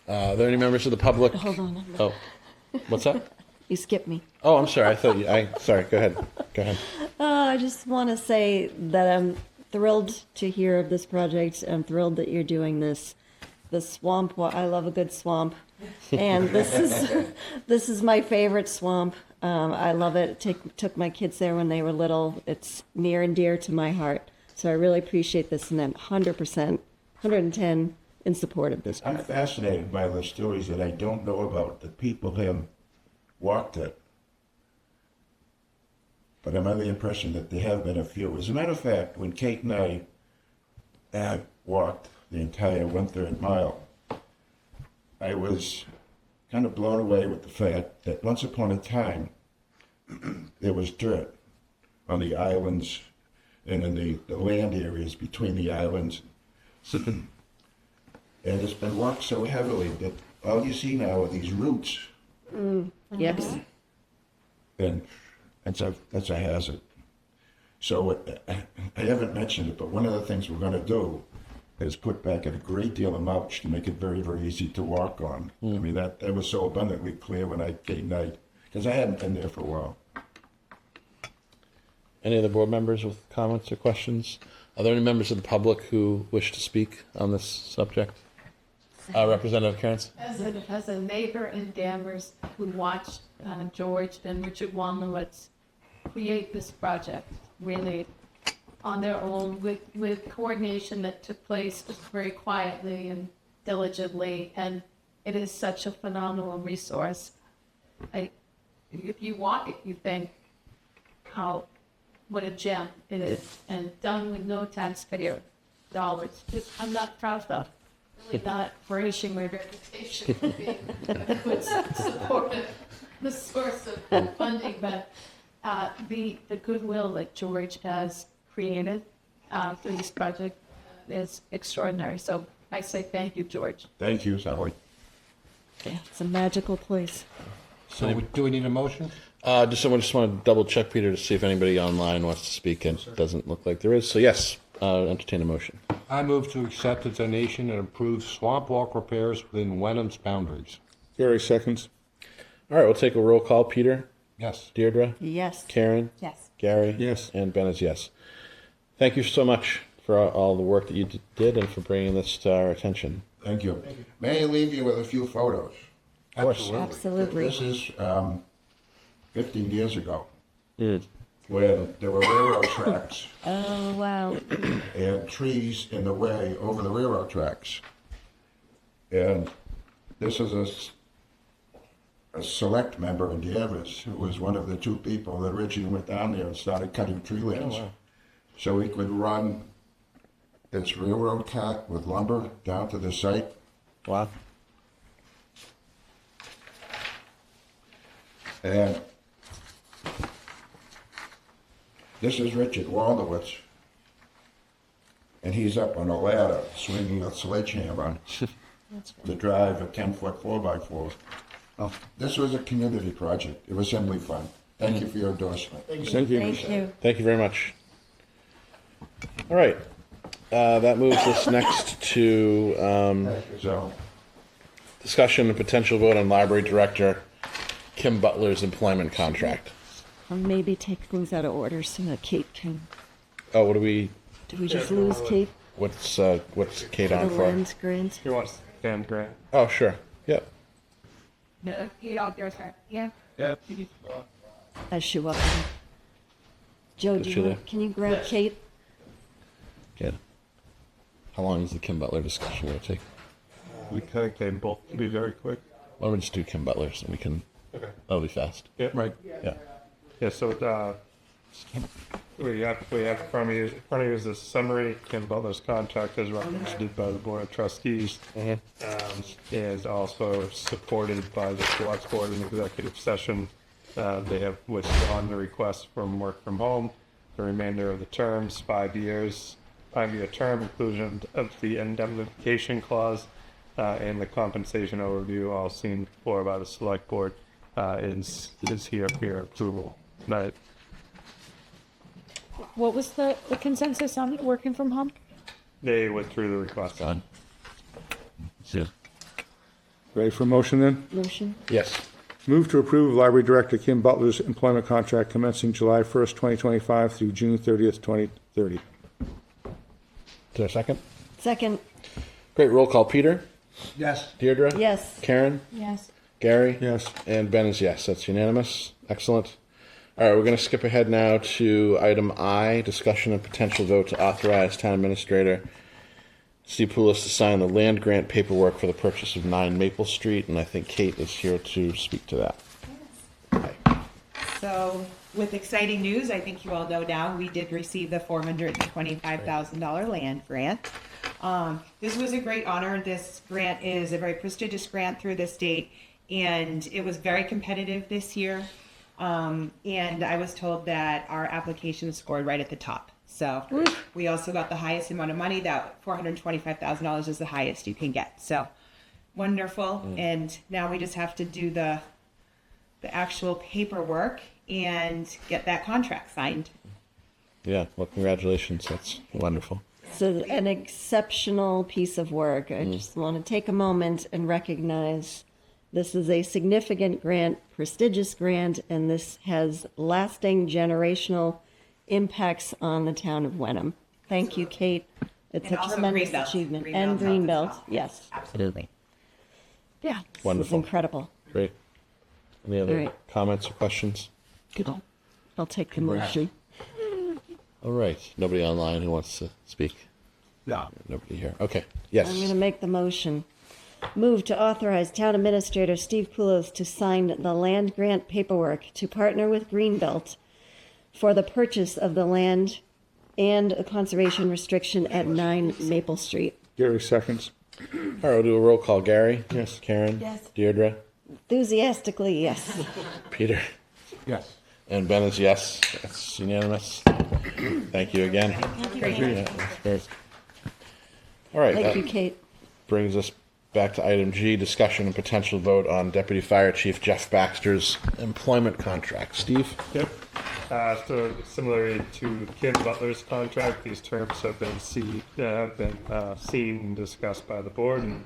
Are there any members of the public? Hold on. Oh, what's that? You skipped me. Oh, I'm sorry. I thought you. Sorry. Go ahead. Go ahead. I just want to say that I'm thrilled to hear of this project. I'm thrilled that you're doing this. The swamp. I love a good swamp, and this is my favorite swamp. I love it. Took my kids there when they were little. It's near and dear to my heart. So I really appreciate this, and I'm 100%, 110 in support of this. I'm fascinated by the stories that I don't know about, that people have walked it. But I'm under the impression that there have been a few. As a matter of fact, when Kate and I walked the entire 1/3 mile, I was kind of blown away with the fact that once upon a time, there was dirt on the islands and in the land areas between the islands. And it's been walked so heavily that all you see now are these roots. Yes. And that's a hazard. So I haven't mentioned it, but one of the things we're going to do is put back a great deal of mulch to make it very, very easy to walk on. I mean, that was so abundantly clear when I came night, because I hadn't been there for a while. Any other board members with comments or questions? Are there any members of the public who wish to speak on this subject? Representative Cairns? As a neighbor in Danvers who watched George and Richard Walnowitz create this project, really on their own with coordination that took place very quietly and diligently, and it is such a phenomenal resource. If you walk it, you think what a gem it is, and done with no taxpayer dollars. I'm not proud of. Really not furnishing my reputation for being a good supporter, the source of funding, but the goodwill that George has created for this project is extraordinary. So I say thank you, George. Thank you, Sally. Yeah, it's a magical place. So do we need a motion? Just want to double check, Peter, to see if anybody online wants to speak, and it doesn't look like there is. So yes, entertain a motion. I move to accept the donation and approve swamp walk repairs within Wenham's boundaries. Gary seconds. All right, we'll take a roll call. Peter? Yes. Deirdre? Yes. Karen? Yes. Gary? Yes. And Ben is yes. Thank you so much for all the work that you did and for bringing this to our attention. Thank you. May I leave you with a few photos? Of course. Absolutely. This is 15 years ago, Mm. when there were railroad tracks Oh, wow. and trees in the way over the railroad tracks. And this is a select member in Danvers who was one of the 2 people that originally went down there and started cutting tree limbs. Oh, wow. So we could run this railroad cut with lumber down to the site. Wow. And this is Richard Walnowitz. and he's up on a ladder swinging a sledgehammer to drive a 10-foot 4x4. Oh. This was a community project. It was simply fun. Thank you for your endorsement. Thank you. Thank you. Thank you very much. All right. That moves us next to So, discussion and potential vote on library director Kim Butler's employment contract. Or maybe take things out of order so that Kate can. Oh, what do we? Did we just lose Kate What's Kate for on the for? lands grant? He wants Dan Grant. Oh, sure. Yep. No, you out there, sir. Yeah. As she walked in. Joe, Is do she you there? want, can you grab Kate? Good. How long is the Kim Butler discussion going to take? We think they both be very quick. Why don't we just do Kim Butler's and we can. Okay. That'll be fast. Yeah. Right. Yeah. Yeah, so we have in front of you is a summary. Kim Butler's contract as recommended by the Board of Trustees, is also supported by the Select Board in executive session. They have withdrawn the request from work from home. The remainder of the terms, 5 years, 5-year term, inclusion of the indemnification clause, and the compensation overview, all seen before by the Select Board, is here for your approval tonight. What was the consensus on working from home? They withdrew the request. Done. Yeah. Ready for a motion then? Motion? Yes. Move to approve Library Director Kim Butler's employment contract commencing July 1st, 2025 through June 30th, 2030. Is there a second? Second? Great. Roll call. Peter? Yes. Deirdre? Yes. Karen? Yes. Gary? Yes. And Ben is yes. That's unanimous. Excellent. All right, we're going to skip ahead now to item I, discussion and potential vote to authorize Town Administrator Steve Poulos to sign the land grant paperwork for the purchase of 9 Maple Street, and I think Kate is here to speak to that. So, with exciting news, I think you all know now, we did receive the $425,000 land grant. This was a great honor. This grant is a very prestigious grant through the state, and it was very competitive this year. And I was told that our application scored right at the top. So we also got the highest amount of money. That $425,000 is the highest you can get. So wonderful. And now we just have to do the actual paperwork and get that contract signed. Yeah, well, congratulations. That's wonderful. So an exceptional piece of work. I just want to take a moment and recognize this is a significant grant, prestigious grant, and this has lasting generational impacts on the town of Wenham. Thank you, Kate. It's And a also tremendous Greenbelt. achievement. Greenbelt's And up as Greenbelt, well. yes. Absolutely. Yeah. This is Wonderful. incredible. Great. Any other All right. comments or questions? I'll take the motion. All right. Nobody online who wants to speak? No. Nobody here. Okay. Yes. I'm going to make the motion. Move to authorize Town Administrator Steve Poulos to sign the land grant paperwork to partner with Greenbelt for the purchase of the land and a conservation restriction at 9 Maple Street. Gary seconds. All right, we'll do a roll call. Gary? Yes. Karen? Yes. Deirdre? Enthusiastically, yes. Peter? Yes. And Ben is yes. That's unanimous. Thank you again. Thank you. Yeah, that's great. All right. Thank that you, Kate. brings us back to item G, discussion and potential vote on Deputy Fire Chief Jeff Baxter's employment contract. Steve? Yep. So similarly to Kim Butler's contract, these terms have been seen and discussed by the board and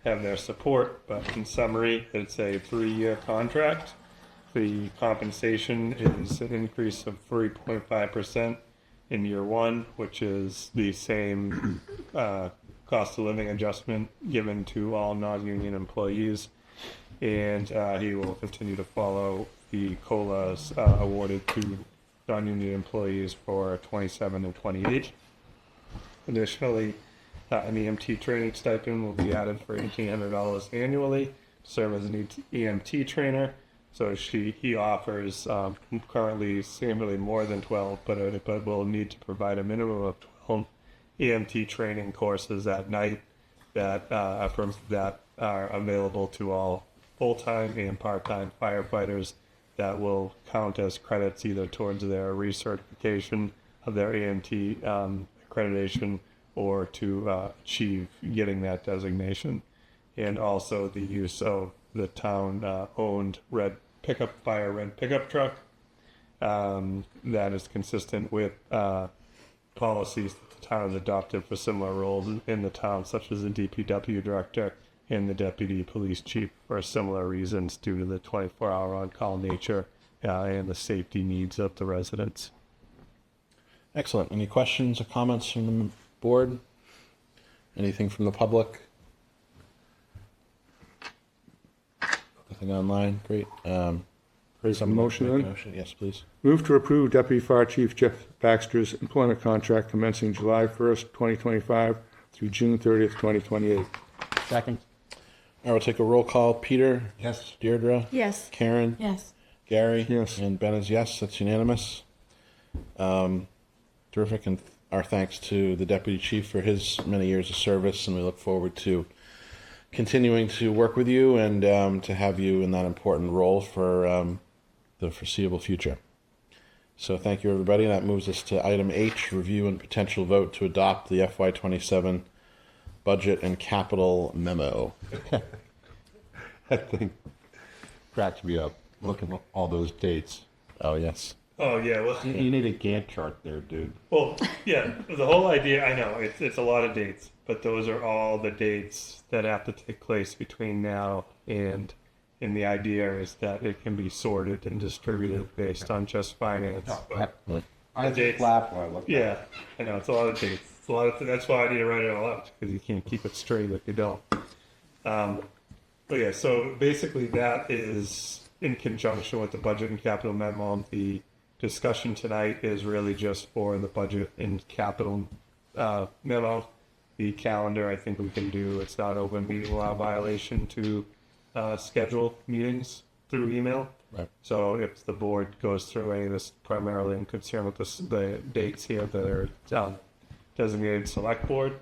have their support. But in summary, it's a 3-year contract. The compensation is an increase of 3.5% in year 1, which is the same cost of living adjustment given to all non-union employees. And he will continue to follow the COLAs awarded to non-union employees for 27 and 28. Additionally, an EMT training stipend will be added for $1,800 annually to serve as an EMT trainer. So he offers currently seemingly more than 12, but will need to provide a minimum of 12 EMT training courses at night that are available to all full-time and part-time firefighters that will count as credits either towards their recertification of their EMT accreditation or to achieve getting that designation. And also the use of the town owned fire red pickup truck that is consistent with policies that the town has adopted for similar roles in the town, such as the DPW director and the deputy police chief, for similar reasons due to the 24-hour on-call nature and the safety needs of the residents. Excellent. Any questions or comments from the board? Anything from the public? Nothing online? Great. Raise a motion then. Yes, please. Move to approve Deputy Fire Chief Jeff Baxter's employment contract commencing July 1st, 2025 through June 30th, 2028. Second. I will take a roll call. Peter? Yes. Deirdre? Yes. Karen? Yes. Gary? Yes. And Ben is yes. That's unanimous. Terrific. And our thanks to the Deputy Chief for his many years of service, and we look forward to continuing to work with you and to have you in that important role for the foreseeable future. So thank you, everybody. That moves us to item H, review and potential vote to adopt the FY27 budget and capital memo. That thing cracks me up. Look at all those dates. Oh, yes. Oh, yeah. Well, You need a Gantt chart there, dude. Well, yeah, the whole idea, I know, it's a lot of dates, but those are all the dates that have to take place between now and the idea is that it can be sorted and distributed based on just finance. But I the dates, laugh when I look at yeah, I know, it's a lot of dates. It's a lot of, that's why I need to write it all out, because you can't keep it straight if you don't. But yeah, so basically that is in conjunction with the budget and capital memo. The discussion tonight is really just for the budget and capital memo. The calendar, I think we can do. It's not open meeting law violation to schedule meetings through email. Right. So if the board goes through any of this, primarily in concern with the dates here that are designated select board,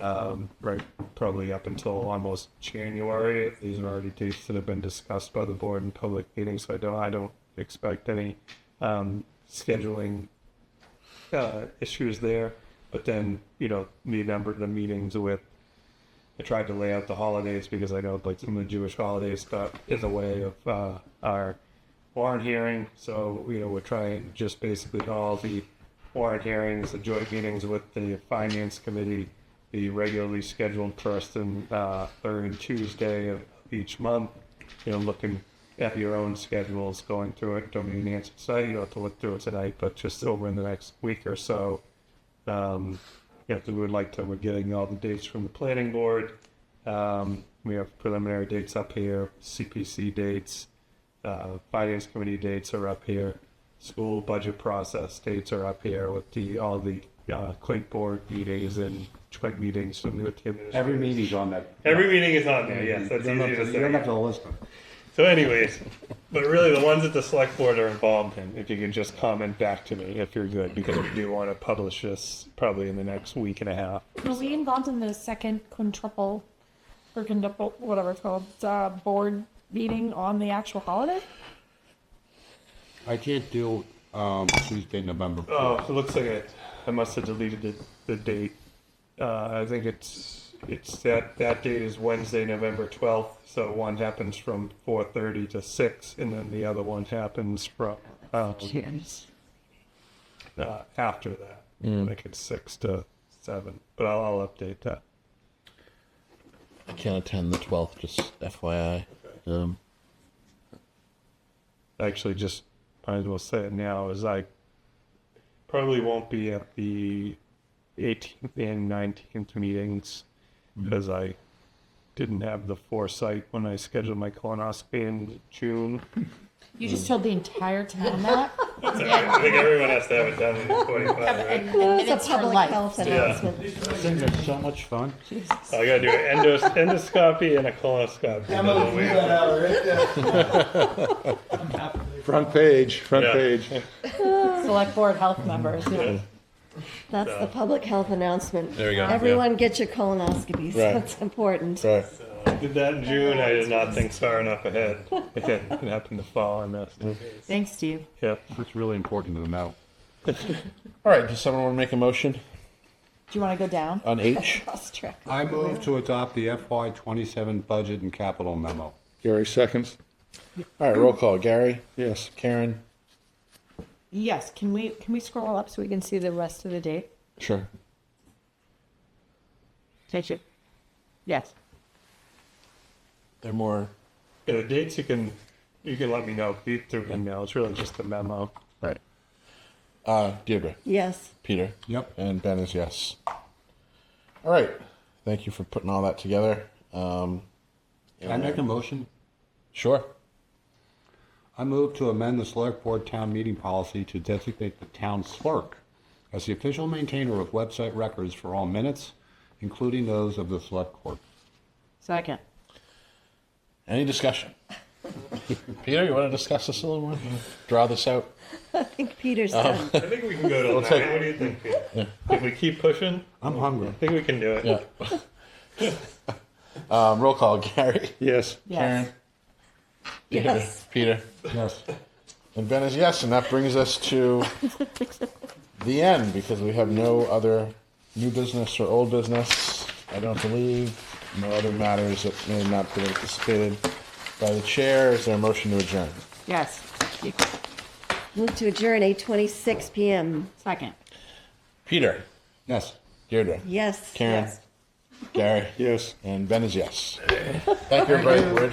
right, probably up until almost January. These are already dates that have been discussed by the board in public meetings, so I don't expect any scheduling issues there. But then, the number of the meetings with, I tried to lay out the holidays because I know like some of the Jewish holidays got in the way of our warrant hearing. So, we're trying just basically all the warrant hearings, the joint meetings with the finance committee, the regularly scheduled first and third Tuesday of each month, looking at your own schedules, going through it. Don't mean Nancy say you don't have to look through it tonight, but just over in the next week or so. We're getting all the dates from the planning board. We have preliminary dates up here, CPC dates, finance committee dates are up here, school budget process dates are up here with all the Quake board meetings and joint meetings with the administrators. Every meeting's on that. Every meeting is on there, yes. That's You don't easy have to to- you don't have say. to list them. So anyways, but really the ones that the select board are involved in, if you can just comment back to me if you're good, because I do want to publish this probably in the next week and a half. Were we involved in the second quintuple, whatever it's called, board meeting on the actual holiday? I can't do Tuesday, November 4th. Oh, it looks like I must have deleted the date. I think it's that date is Wednesday, November 12th. So one happens from 4:30 to 6, and then the other one happens from after that. I think it's 6 to 7, but I'll update that. I can't attend the 12th, just FYI. Actually, just might as well say it now, is I probably won't be at the 18th and 19th meetings because I didn't have the foresight when I scheduled my colonoscopy in June. You just told the entire town that? I think everyone has to have it done in 45, right? It's a public health announcement. Things are so much fun. So I gotta do an endoscopy and a colonoscopy. Front page. Select board health members. Yeah. That's the public health announcement. There we go. Everyone get your colonoscopies. Right. That's important. Right. I did that in June. I did not think far enough ahead. It happened to fall. I missed. Thanks, Steve. Yep. It's really important to know. All right, does someone want to make a motion? Do you want to go down? On H? Lost track. I move to adopt the FY '27 budget and capital memo. Gary seconds. All right, roll call. Gary? Yes. Karen? Yes. Can we scroll up so we can see the rest of the date? Sure. Take it. Yes. They're more. Yeah, the dates you can let me know through email. It's really just the memo. Right. Deirdre? Yes. Peter? Yep. And Ben is yes. All right. Thank you for putting all that together. Can I make a motion? Sure. I move to amend the select board town meeting policy to designate the town clerk as the official maintainer of website records for all minutes, including those of the select board. Second. Any discussion? Peter, you want to discuss this a little more? Draw this out? I think Peter's done. I think we can go to We'll 9. take- What do you think, Peter? If we keep pushing, I'm hungry. I think we can do it. Yeah. Roll call. Gary? Yes. Karen? Yes. Peter? Yes. And Ben is yes, and that brings us to the end because we have no other new business or old business. I don't believe. No other matters that may have not been anticipated by the chair. Is there a motion to adjourn? Yes. Move to adjourn 8:26 p.m. Second. Peter? Yes. Deirdre? Yes. Karen? Yes. Gary? Yes. And Ben is yes. Thank you, everybody. We're